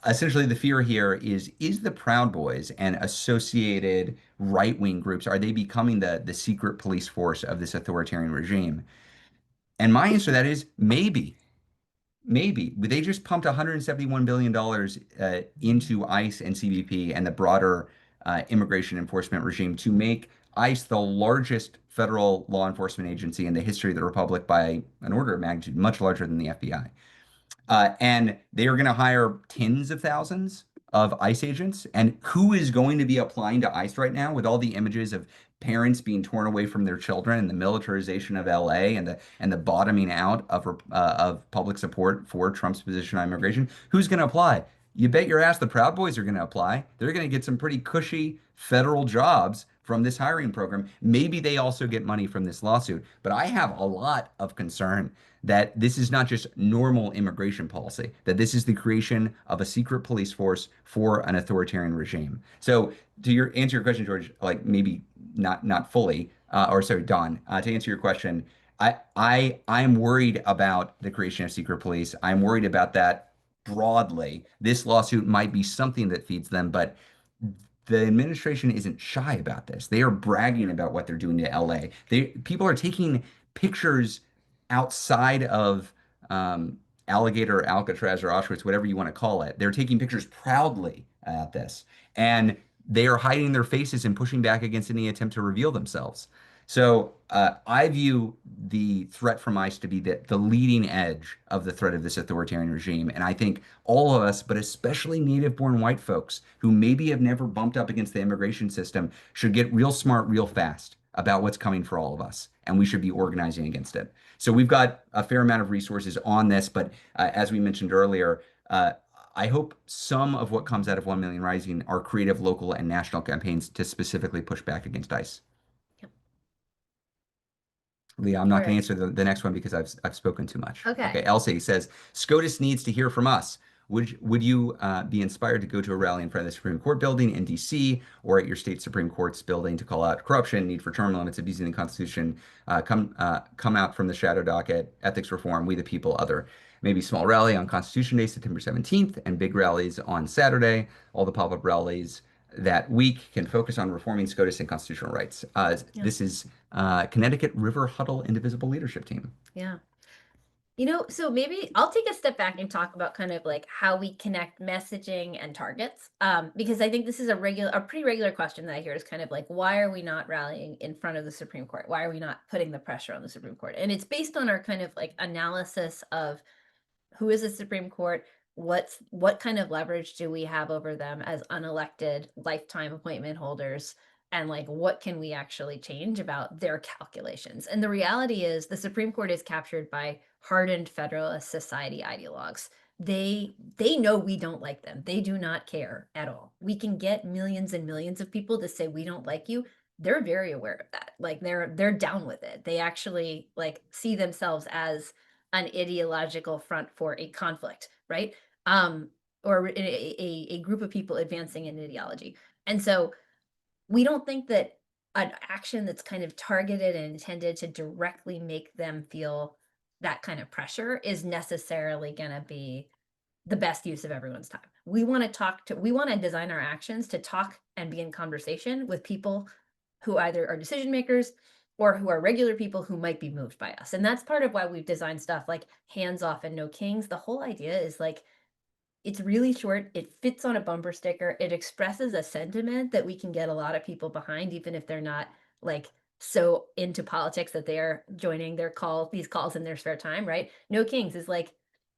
Essentially, the fear here is the Proud Boys and associated right-wing groups, are they becoming the secret police force of this authoritarian regime? And my answer to that is maybe. Maybe. They just pumped $171 billion into ICE and CBP and the broader immigration enforcement regime to make ICE the largest federal law enforcement agency in the history of the Republic by an order of magnitude much larger than the FBI. And they are going to hire tens of thousands of ICE agents. And who is going to be applying to ICE right now with all the images of parents being torn away from their children and the militarization of LA and the bottoming out of public support for Trump's position on immigration? Who's going to apply? You bet your ass the Proud Boys are going to apply. They're going to get some pretty cushy federal jobs from this hiring program. Maybe they also get money from this lawsuit. But I have a lot of concern that this is not just normal immigration policy, that this is the creation of a secret police force for an authoritarian regime. So to answer your question, George, like maybe not fully, or sorry, Don, to answer your question, I'm worried about the creation of secret police. I'm worried about that broadly. This lawsuit might be something that feeds them, but the administration isn't shy about this. They are bragging about what they're doing to LA. People are taking pictures outside of Alligator, Alcatraz, or Auschwitz, whatever you want to call it. They're taking pictures proudly at this, and they are hiding their faces and pushing back against any attempt to reveal themselves. So I view the threat from ICE to be the leading edge of the threat of this authoritarian regime. And I think all of us, but especially native-born white folks who maybe have never bumped up against the immigration system, should get real smart real fast about what's coming for all of us. And we should be organizing against it. So we've got a fair amount of resources on this. But as we mentioned earlier, I hope some of what comes out of 1 Million Rising are creative local and national campaigns to specifically push back against ICE. Leah, I'm not going to answer the next one because I've spoken too much. Okay. Elsie says, SCOTUS needs to hear from us. Would you be inspired to go to a rally in front of the Supreme Court building in D.C. or at your state Supreme Court's building to call out corruption, need for term limits, abusing the Constitution, come out from the shadow docket, ethics reform, we the people, other. Maybe small rally on Constitution Day, September 17th, and big rallies on Saturday. All the pop-up rallies that week can focus on reforming SCOTUS and constitutional rights. This is Connecticut River Huddle Indivisible Leadership Team. Yeah. So maybe I'll take a step back and talk about kind of like how we connect messaging and targets. Because I think this is a pretty regular question that I hear is kind of like, why are we not rallying in front of the Supreme Court? Why are we not putting the pressure on the Supreme Court? And it's based on our kind of like analysis of who is the Supreme Court? What kind of leverage do we have over them as unelected lifetime appointment holders? And like what can we actually change about their calculations? And the reality is the Supreme Court is captured by hardened Federalist Society ideologues. They know we don't like them. They do not care at all. We can get millions and millions of people to say we don't like you. They're very aware of that. Like they're down with it. They actually like see themselves as an ideological front for a conflict, right? Um, or a group of people advancing an ideology. And so we don't think that an action that's kind of targeted and intended to directly make them feel that kind of pressure is necessarily going to be the best use of everyone's time. We want to design our actions to talk and be in conversation with people who either are decision makers or who are regular people who might be moved by us. And that's part of why we've designed stuff like hands off and no kings. The whole idea is like it's really short, it fits on a bumper sticker, it expresses a sentiment that we can get a lot of people behind, even if they're not like so into politics that they are joining these calls in their spare time, right? No kings is like,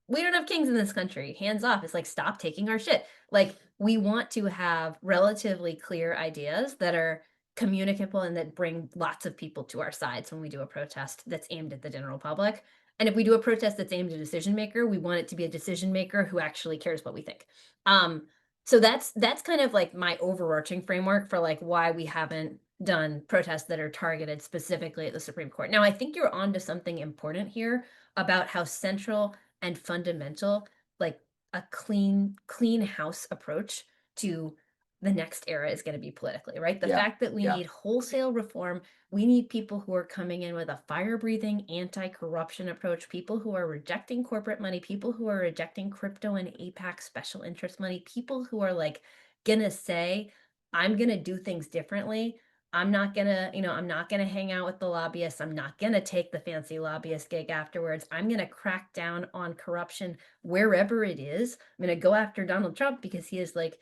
we don't have kings in this country. Hands off is like, stop taking our shit. Like, we want to have relatively clear ideas that are communicable and that bring lots of people to our sides when we do a protest that's aimed at the general public. And if we do a protest that's aimed at a decision maker, we want it to be a decision maker who actually cares what we think. Um, so that's kind of like my overarching framework for like why we haven't done protests that are targeted specifically at the Supreme Court. Now, I think you're onto something important here about how central and fundamental, like a clean house approach to the next era is going to be politically, right? The Yeah. fact that we Yeah. need wholesale reform, we need people who are coming in with a fire breathing anti corruption approach, people who are rejecting corporate money, people who are rejecting crypto and APAC special interest money, people who are like going to say, I'm going to do things differently. I'm not going to hang out with the lobbyists. I'm not going to take the fancy lobbyist gig afterwards. I'm going to crack down on corruption wherever it is. I'm going to go after Donald Trump because he is like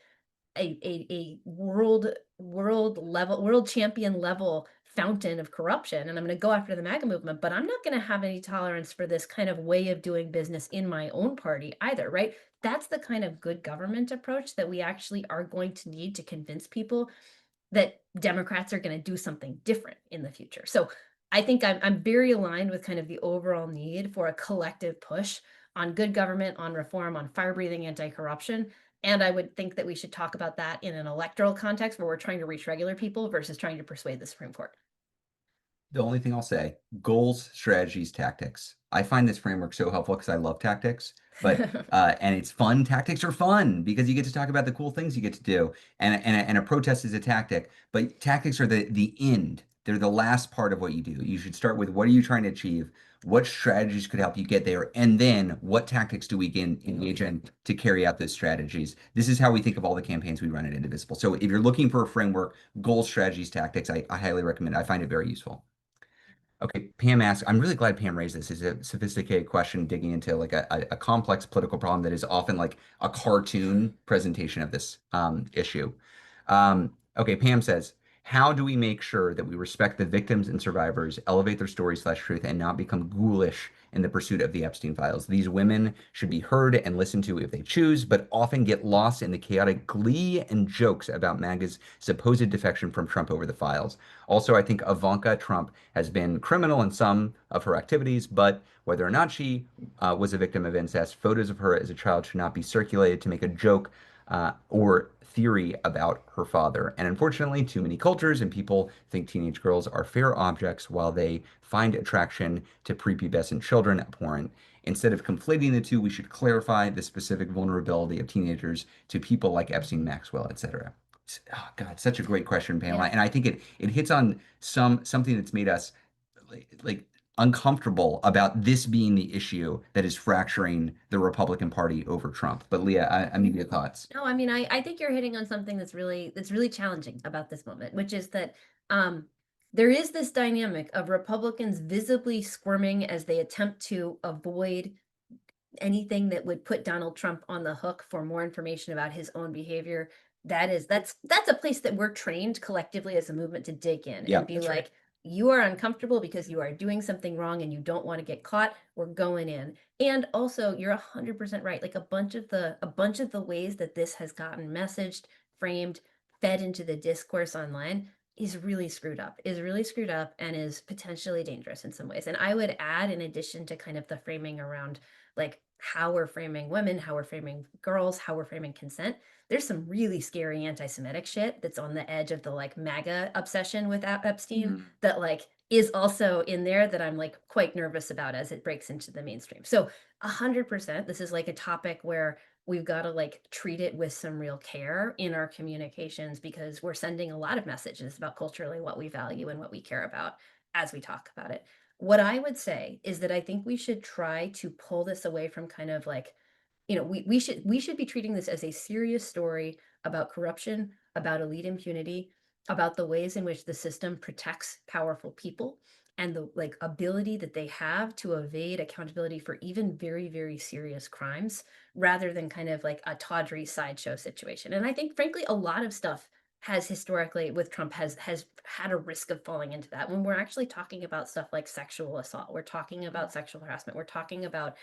a world champion level fountain of corruption, and I'm going to go after the MAGA movement, but I'm not going to have any tolerance for this kind of way of doing business in my own party either, right? That's the kind of good government approach that we actually are going to need to convince people that Democrats are going to do something different in the future. So I think I'm very aligned with kind of the overall need for a collective push on good government, on reform, on fire breathing anti corruption. And I would think that we should talk about that in an electoral context where we're trying to reach regular people versus trying to persuade the Supreme Court. The only thing I'll say, goals, strategies, tactics. I find this framework so helpful because I love tactics, but and it's fun. Tactics are fun because you get to talk about the cool things you get to do. And a protest is a tactic, but tactics are the end. They're the last part of what you do. You should start with what are you trying to achieve? What strategies could help you get there? And then what tactics do we engage in to carry out those strategies? This is how we think of all the campaigns we run at Indivisible. So if you're looking for a framework, goals, strategies, tactics, I highly recommend it. I find it very useful. Okay, Pam asks, I'm really glad Pam raised this. It's a sophisticated question digging into like a complex political problem that is often like a cartoon presentation of this issue. Okay, Pam says, how do we make sure that we respect the victims and survivors, elevate their story/truth, and not become ghoulish in the pursuit of the Epstein files? These women should be heard and listened to if they choose, but often get lost in the chaotic glee and jokes about MAGA's supposed defection from Trump over the files. Also, I think Ivanka Trump has been criminal in some of her activities, but whether or not she was a victim of incest, photos of her as a child should not be circulated to make a joke or theory about her father. And unfortunately, too many cultures and people think teenage girls are fair objects while they find attraction to prepubescent children abhorrent. Instead of conflating the two, we should clarify the specific vulnerability of teenagers to people like Epstein, Maxwell, etc. Oh God, such a great question, Pamela. Yeah. And I think it hits on something that's made us like uncomfortable about this being the issue that is fracturing the Republican Party over Trump. But Leah, I need your thoughts. No, I mean, I think you're hitting on something that's really challenging about this moment, which is that um there is this dynamic of Republicans visibly squirming as they attempt to avoid anything that would put Donald Trump on the hook for more information about his own behavior. That's a place that we're trained collectively as a movement to dig in Yeah. and be like, you are uncomfortable because you are doing something wrong and you don't want to get caught. We're going in. And also, you're 100% right. Like a bunch of the ways that this has gotten messaged, framed, fed into the discourse online is really screwed up and is potentially dangerous in some ways. And I would add, in addition to kind of the framing around like how we're framing women, how we're framing girls, how we're framing consent, there's some really scary anti-Semitic shit that's on the edge of the like MAGA obsession with Epstein that like is also in there that I'm like quite nervous about as it breaks into the mainstream. So 100%, this is like a topic where we've got to like treat it with some real care in our communications because we're sending a lot of messages about culturally what we value and what we care about as we talk about it. What I would say is that I think we should try to pull this away from kind of like, we should be treating this as a serious story about corruption, about elite impunity, about the ways in which the system protects powerful people and the like ability that they have to evade accountability for even very, very serious crimes rather than kind of like a tawdry sideshow situation. And I think frankly a lot of stuff has historically with Trump has had a risk of falling into that when we're actually talking about stuff like sexual assault, we're talking about sexual harassment, we're talking about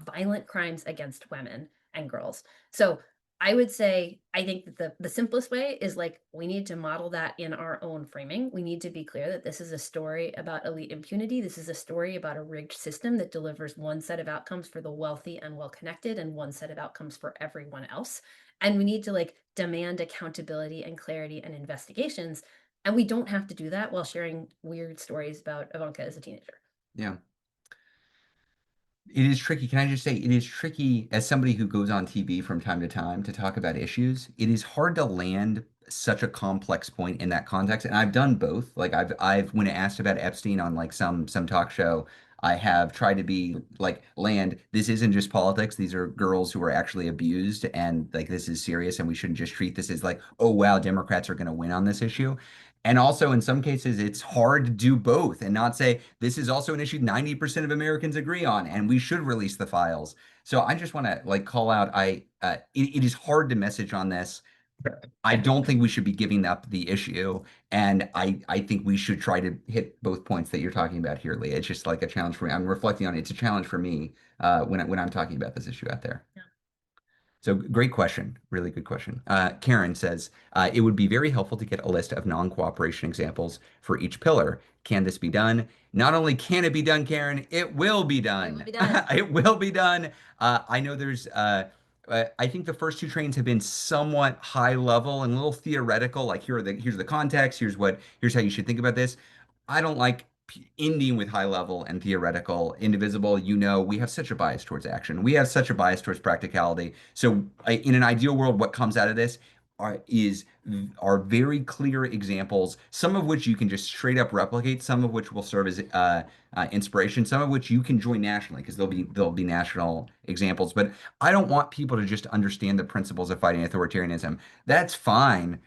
violent crimes against women and girls. So I would say I think that the simplest way is like we need to model that in our own framing. We need to be clear that this is a story about elite impunity. This is a story about a rigged system that delivers one set of outcomes for the wealthy and well connected and one set of outcomes for everyone else. And we need to like demand accountability and clarity and investigations. And we don't have to do that while sharing weird stories about Ivanka as a teenager. Yeah. It is tricky. Can I just say, it is tricky as somebody who goes on TV from time to time to talk about issues. It is hard to land such a complex point in that context. And I've done both. Like I've when asked about Epstein on like some talk show, I have tried to be like land, this isn't just politics. These are girls who are actually abused and like this is serious and we shouldn't just treat this as like, oh wow, Democrats are going to win on this issue. And also, in some cases, it's hard to do both and not say this is also an issue 90% of Americans agree on, and we should release the files. So I just want to like call out, it is hard to message on this. I don't think we should be giving up the issue, and I think we should try to hit both points that you're talking about here, Leah. It's just like a challenge for me. I'm reflecting on it. It's a challenge for me when I'm talking about this issue out there. So great question, really good question. Karen says, it would be very helpful to get a list of non-cooperation examples for each pillar. Can this be done? Not only can it be done, Karen, it will be It will done. be done. It will be done. I know I think the first two trains have been somewhat high level and a little theoretical. Like here's the context. Here's how you should think about this. I don't like ending with high level and theoretical. Indivisible, we have such a bias towards action. We have such a bias towards practicality. So, in an ideal world, what comes out of this are very clear examples, some of which you can just straight up replicate, some of which will serve as inspiration, some of which you can join nationally because there'll be national examples. But I don't want people to just understand the principles of fighting authoritarianism. That's fine.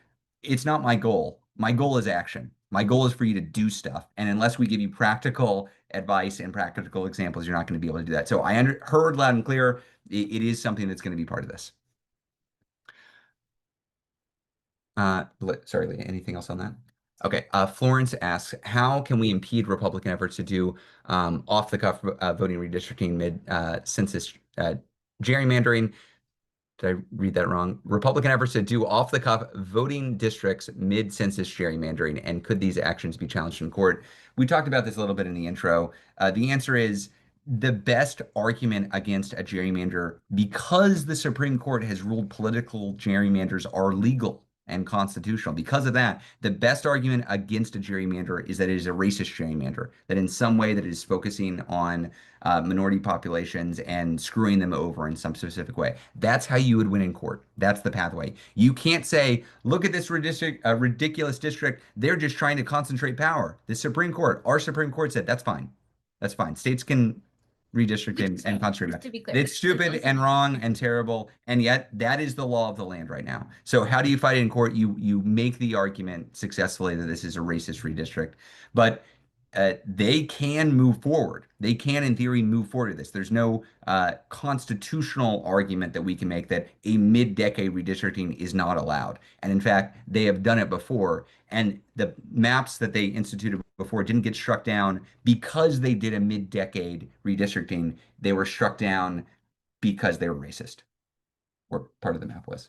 It's not my goal. My goal is action. My goal is for you to do stuff. And unless we give you practical advice and practical examples, you're not going to be able to do that. So heard loud and clear. It is something that's going to be part of this. Sorry, Leah, anything else on that? Okay. Florence asks, how can we impede Republican efforts to do off-the-cuff voting redistricting mid-census gerrymandering? Did I read that wrong? Republican efforts to do off-the-cuff voting districts mid-census gerrymandering, and could these actions be challenged in court? We talked about this a little bit in the intro. The answer is the best argument against a gerrymander, because the Supreme Court has ruled political gerrymanders are legal and constitutional. Because of that, the best argument against a gerrymander is that it is a racist gerrymander, that in some way that it is focusing on minority populations and screwing them over in some specific way. That's how you would win in court. That's the pathway. You can't say, look at this ridiculous district. They're just trying to concentrate power. The Supreme Court, our Supreme Court said that's fine. That's fine. States can redistricting and Just concentrating. to be clear, It's stupid and wrong and terrible, and yet that is the law of the land right now. So how do you fight it in court? You make the argument successfully that this is a racist redistrict, but they can move forward. They can, in theory, move forward to this. There's no constitutional argument that we can make that a mid-decade redistricting is not allowed. And in fact, they have done it before. And the maps that they instituted before didn't get struck down because they did a mid-decade redistricting. They were struck down because they were racist, or part of the map was.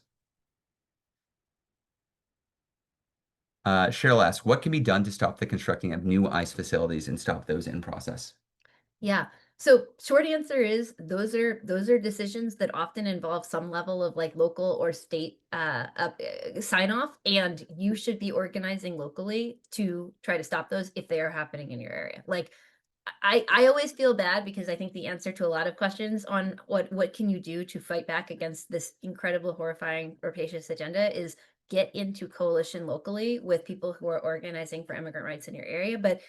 Cheryl asks, what can be done to stop the constructing of new ICE facilities and stop those in process? Yeah. So short answer is those are decisions that often involve some level of like local or state sign off, and you should be organizing locally to try to stop those if they are happening in your area. Like I always feel bad because I think the answer to a lot of questions on what can you do to fight back against this incredible, horrifying, rapacious agenda is get into coalition locally with people who are organizing for immigrant rights in your area. But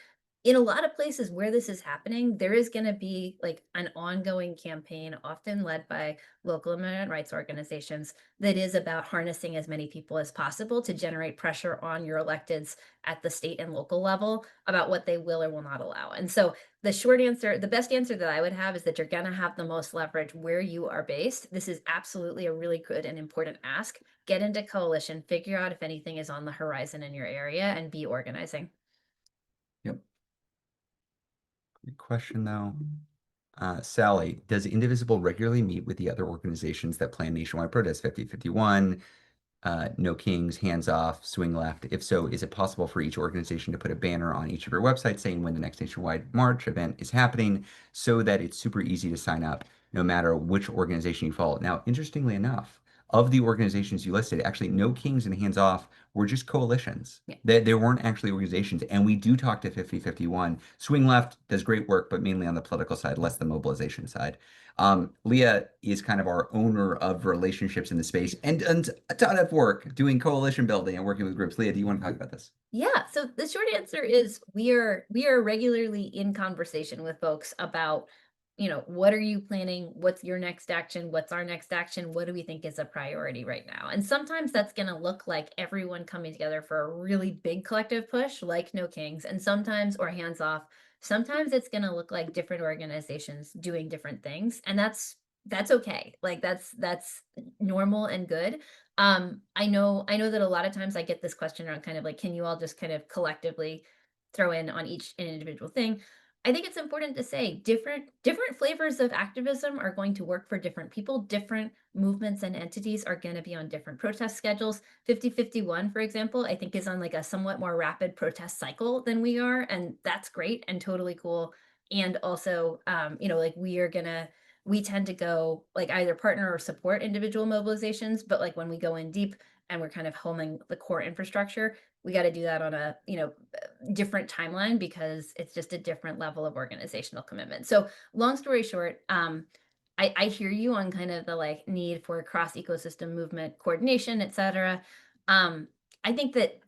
in a lot of places where this is happening, there is going to be like an ongoing campaign, often led by local immigrant rights organizations, that is about harnessing as many people as possible to generate pressure on your electeds at the state and local level about what they will or will not allow. And so the short answer, the best answer that I would have is that you're going to have the most leverage where you are based. This is absolutely a really good and important ask. Get into coalition, figure out if anything is on the horizon in your area, and be organizing. Yep. Good question, though. Sally, does Indivisible regularly meet with the other organizations that plan nationwide protests, 5051, No Kings, Hands Off, Swing Left? If so, is it possible for each organization to put a banner on each of your websites saying when the next nationwide march event is happening so that it's super easy to sign up no matter which organization you follow? Now, interestingly enough, of the organizations you listed, actually, No Kings and Hands Off were just coalitions. Yeah. They weren't actually organizations. And we do talk to 5051. Swing Left does great work, but mainly on the political side, less the mobilization side. Leah is kind of our owner of relationships in the space and a ton of work doing coalition building and working with groups. Leah, do you want to talk about this? Yeah, so the short answer is we are regularly in conversation with folks about, what are you planning? What's your next action? What's our next action? What do we think is a priority right now? And sometimes that's going to look like everyone coming together for a really big collective push, like No Kings, and sometimes, or Hands Off. Sometimes it's going to look like different organizations doing different things, and that's okay. Like that's normal and good. I know that a lot of times I get this question around kind of like, can you all just kind of collectively throw in on each an individual thing? I think it's important to say different flavors of activism are going to work for different people. Different movements and entities are going to be on different protest schedules. 5051, for example, I think is on like a somewhat more rapid protest cycle than we are, and that's great and totally cool. And also, like we tend to go like either partner or support individual mobilizations, but like when we go in deep and we're kind of homing the core infrastructure, we got to do that on a different timeline because it's just a different level of organizational commitment. So long story short, I hear you on kind of the like need for cross ecosystem movement coordination, et cetera. I think that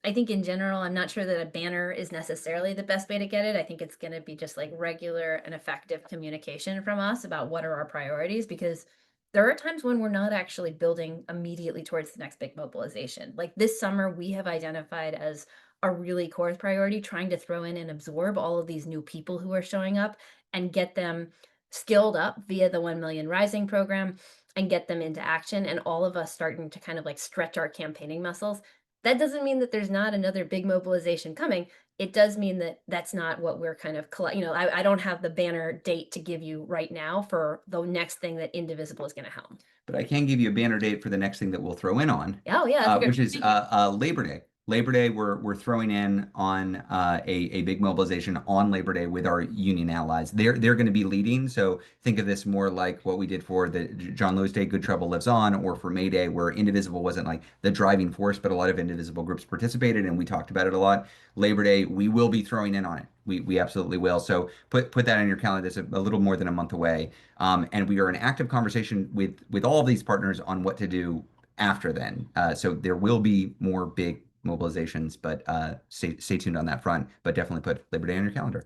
I think in general, I'm not sure that a banner is necessarily the best way to get it. I think it's going to be just like regular and effective communication from us about what are our priorities, because there are times when we're not actually building immediately towards the next big mobilization. Like this summer, we have identified as a really core priority trying to throw in and absorb all of these new people who are showing up and get them skilled up via the 1 Million Rising program and get them into action, and all of us starting to kind of like stretch our campaigning muscles. That doesn't mean that there's not another big mobilization coming. It does mean that that's not what we're kind of I don't have the banner date to give you right now for the next thing that Indivisible is going to helm. But I can give you a banner date for the next thing that we'll throw in on, Oh yeah, that's which great. is Labor Day. Labor Day, we're throwing in on a big mobilization on Labor Day with our union allies. They're going to be leading, so think of this more like what we did for the John Lewis Day, Good Trouble Lives On, or for May Day, where Indivisible wasn't like the driving force, but a lot of Indivisible groups participated, and we talked about it a lot. Labor Day, we will be throwing in on it. We absolutely will. So put that on your calendar. It's a little more than a month away. And we are in active conversation with all of these partners on what to do after then. So there will be more big mobilizations, but stay tuned on that front. But definitely put Labor Day on your calendar.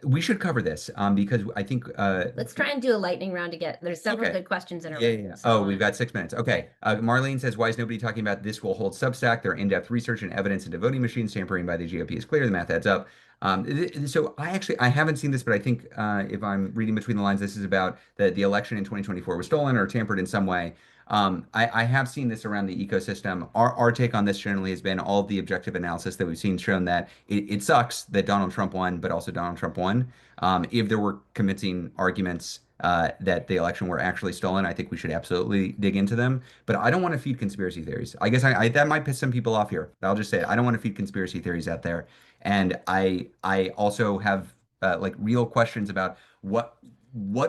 We should cover this because I think Let's try and do a lightning round to get, there's several okay. good questions in our Yeah, yeah, list, yeah. so I Oh, want we've to. got 6 minutes. Okay. Marlene says, why is nobody talking about this will hold Substack? Their in-depth research and evidence into voting machines tampering by the GOP is clear. The math adds up. So I haven't seen this, but I think if I'm reading between the lines, this is about the election in 2024 was stolen or tampered in some way. I have seen this around the ecosystem. Our take on this generally has been all of the objective analysis that we've seen shown that it sucks that Donald Trump won, but also Donald Trump won. If there were convincing arguments that the election were actually stolen, I think we should absolutely dig into them. But I don't want to feed conspiracy theories. I guess that might piss some people off here. I'll just say it. I don't want to feed conspiracy theories out there. And I also have like real questions about what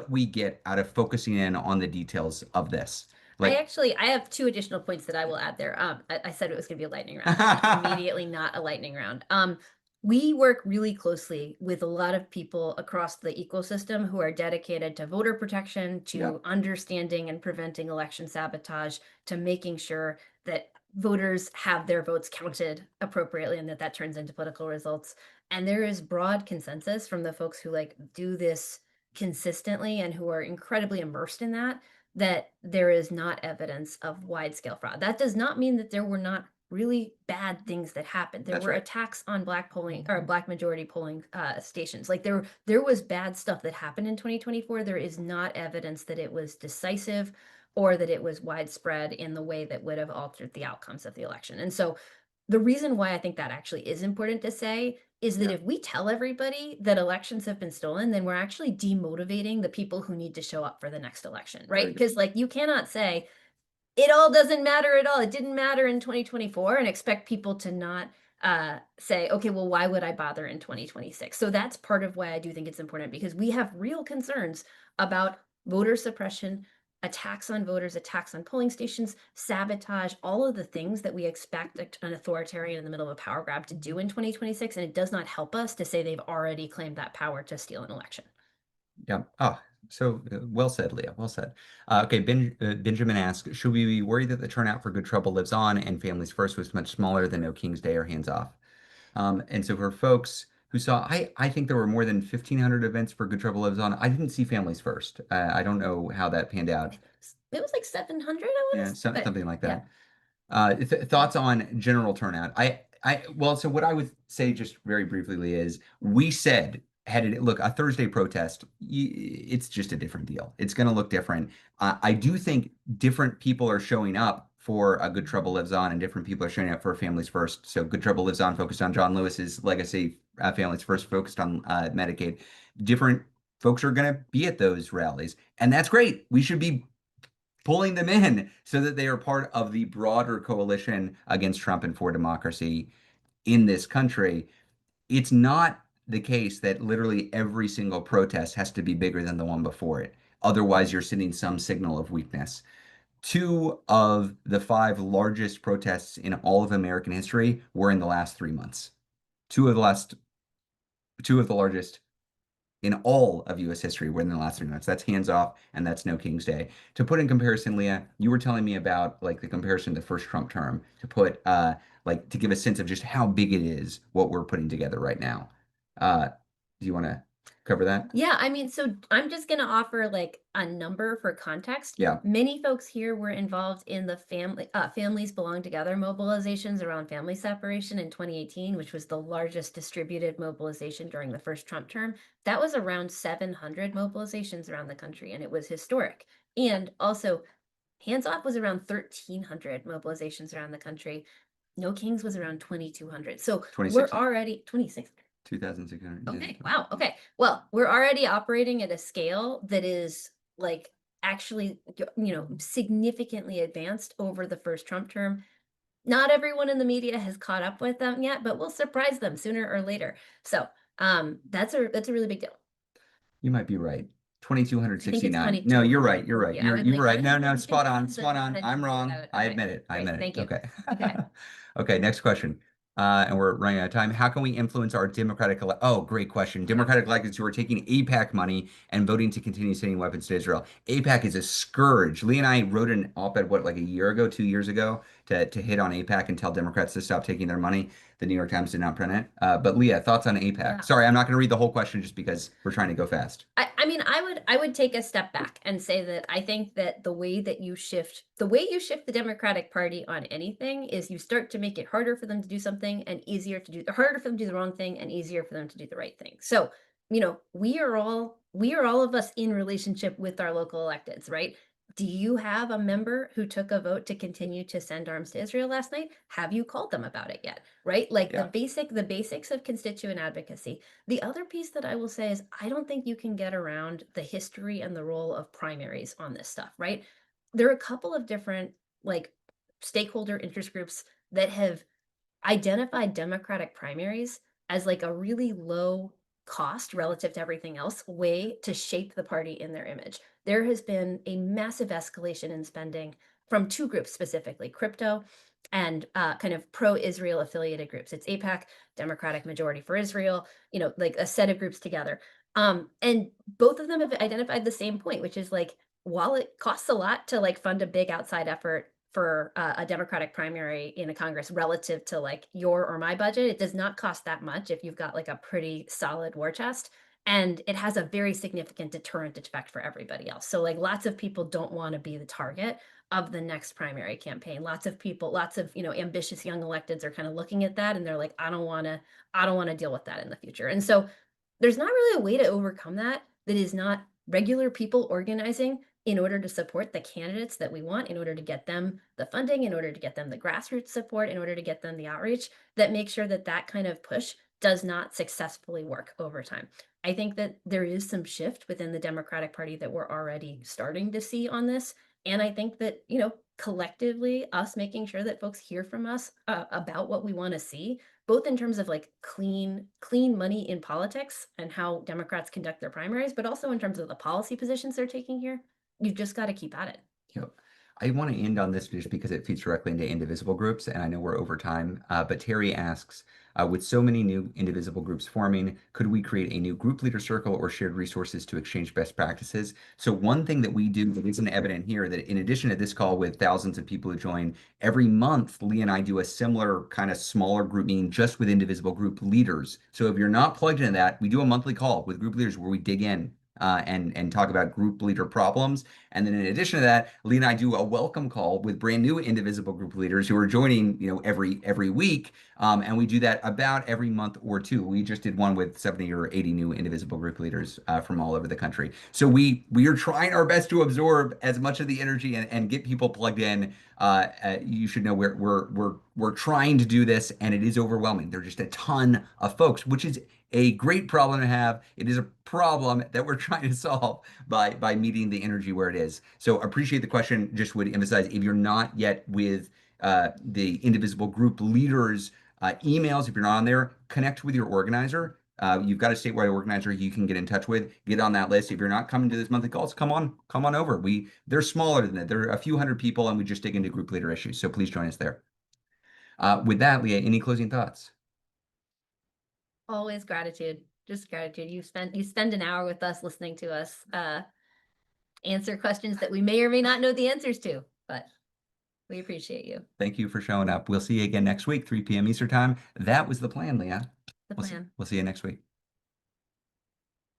we get out of focusing in on the details of this. Like, I have two additional points that I will add there. I said it was going to be a lightning round. It's immediately not a lightning round. We work really closely with a lot of people across the ecosystem who are dedicated to voter protection, to yeah, understanding and preventing election sabotage, to making sure that voters have their votes counted appropriately and that that turns into political results. And there is broad consensus from the folks who like do this consistently and who are incredibly immersed in that, that there is not evidence of wide scale fraud. That does not mean that there were not really bad things that happened. There that's were right. attacks on black polling or black majority polling stations. Like there was bad stuff that happened in 2024. There is not evidence that it was decisive or that it was widespread in the way that would have altered the outcomes of the election. And so the reason why I think that actually is important to say is that Yeah, if we tell everybody that elections have been stolen, then we're actually demotivating the people who need to show up for the next election, right? very good. Because like you cannot say it all doesn't matter at all. It didn't matter in 2024 and expect people to not say, okay, well, why would I bother in 2026? So that's part of why I do think it's important because we have real concerns about voter suppression, attacks on voters, attacks on polling stations, sabotage, all of the things that we expect an authoritarian in the middle of a power grab to do in 2026. And it does not help us to say they've already claimed that power to steal an election. Yeah. Ah, so well said, Leah. Well said. Okay, Benjamin asks, should we be worried that the turnout for Good Trouble lives on and Families First was much smaller than No King's Day or Hands Off? And so for folks who saw, I think there were more than 1,500 events for Good Trouble Lives On. I didn't see Families First. I don't know how that panned out. It was like 700, I want to Yeah, say, but something like yeah. that. Thoughts on general turnout? Well, so what I would say just very briefly, Lee, is we said look, a Thursday protest, it's just a different deal. It's going to look different. I do think different people are showing up for a Good Trouble Lives On, and different people are showing up for Families First. So Good Trouble Lives On focused on John Lewis's legacy. Families First focused on Medicaid. Different folks are going to be at those rallies, and that's great. We should be pulling them in so that they are part of the broader coalition against Trump and for democracy in this country. It's not the case that literally every single protest has to be bigger than the one before it. Otherwise, you're sending some signal of weakness. Two of the five largest protests in all of American history were in the last 3 months. Two of the last, two of the largest in all of US history within the last 3 months. That's hands off and that's no King's Day. To put in comparison, Leah, you were telling me about like the comparison to the first Trump term to put like to give a sense of just how big it is what we're putting together right now. Do you want to cover that? Yeah, I mean, so I'm just going to offer like a number for context. Yeah, Many folks here were involved in the Families Belong Together mobilizations around family separation in 2018, which was the largest distributed mobilization during the first Trump term. That was around 700 mobilizations around the country, and it was historic. And also, Hands Off was around 1,300 mobilizations around the country. No Kings was around 2,200. So we're 26, already 26. 2,600. Okay, wow. Okay. Well, we're already operating at a scale that is like actually, significantly advanced over the first Trump term. Not everyone in the media has caught up with them yet, but we'll surprise them sooner or later. So, that's a really big deal. You might be right. I think it's 2,269. No, you're right. You're 2,240. right. I You're was you were like, right. No, I no, don't think spot this on. is Spot on. a I'm figured wrong. out. I Okay, admit it. I great. admit it. Thank you. Okay. Okay. Okay, next question. And we're running out of time. How can we influence our Oh, great question. Democratic electeds who are taking APAC money and voting to continue sending weapons to Israel. APAC is a scourge. Lee and I wrote an op-ed, what, like a year ago, 2 years ago, to hit on APAC and tell Democrats to stop taking their money. The New York Times did not print it. But Leah, thoughts on APAC? Yeah. Sorry, I'm not going to read the whole question just because we're trying to go fast. I mean, I would take a step back and say that I think that the way you shift the Democratic Party on anything is you start to make it harder for them to do something and harder for them to do the wrong thing and easier for them to do the right thing. So, we are all of us in relationship with our local electeds, right? Do you have a member who took a vote to continue to send arms to Israel last night? Have you called them about it yet? Right? Like Yeah. the basics of constituent advocacy. The other piece that I will say is I don't think you can get around the history and the role of primaries on this stuff, right? There are a couple of different like stakeholder interest groups that have identified Democratic primaries as like a really low cost relative to everything else way to shape the party in their image. There has been a massive escalation in spending from two groups specifically, crypto and kind of pro-Israel affiliated groups. It's APAC, Democratic Majority for Israel, like a set of groups together. And both of them have identified the same point, which is like, while it costs a lot to like fund a big outside effort for a Democratic primary in a Congress relative to like your or my budget, it does not cost that much if you've got like a pretty solid war chest. And it has a very significant deterrent effect for everybody else. So, like, lots of people don't want to be the target of the next primary campaign. Lots of people, lots of, ambitious young electeds are kind of looking at that and they're like, I don't want to deal with that in the future. And so there's not really a way to overcome that is not regular people organizing in order to support the candidates that we want, in order to get them the funding, in order to get them the grassroots support, in order to get them the outreach that makes sure that that kind of push does not successfully work over time. I think that there is some shift within the Democratic Party that we're already starting to see on this. And I think that, collectively, us making sure that folks hear from us about what we want to see, both in terms of like clean money in politics and how Democrats conduct their primaries, but also in terms of the policy positions they're taking here, you've just got to keep at it. Yep. I want to end on this just because it feeds directly into indivisible groups, and I know we're over time. But Terry asks, with so many new indivisible groups forming, could we create a new group leader circle or shared resources to exchange best practices? So one thing that we do that isn't evident here, that in addition to this call with thousands of people who join, every month, Lee and I do a similar kind of smaller group meeting just with indivisible group leaders. So if you're not plugged into that, we do a monthly call with group leaders where we dig in and talk about group leader problems. And then in addition to that, Lee and I do a welcome call with brand new Indivisible group leaders who are joining, every week. And we do that about every month or two. We just did one with 70 or 80 new Indivisible group leaders from all over the country. So we are trying our best to absorb as much of the energy and get people plugged in. You should know we're trying to do this, and it is overwhelming. There are just a ton of folks, which is a great problem to have. It is a problem that we're trying to solve by meeting the energy where it is. So appreciate the question. Just would emphasize, if you're not yet with the Indivisible group leaders emails, if you're not on there, connect with your organizer. You've got a statewide organizer you can get in touch with. Get on that list. If you're not coming to this monthly calls, come on over. They're smaller than that. They're a few hundred people, and we just dig into group leader issues. So please join us there. With that, Leah, any closing thoughts? Always gratitude, just gratitude. You spend an hour with us listening to us answer questions that we may or may not know the answers to, but we appreciate you. Thank you for showing up. We'll see you again next week, 3 p.m. Eastern time. That was the plan, Leah. The plan. We'll see you next week.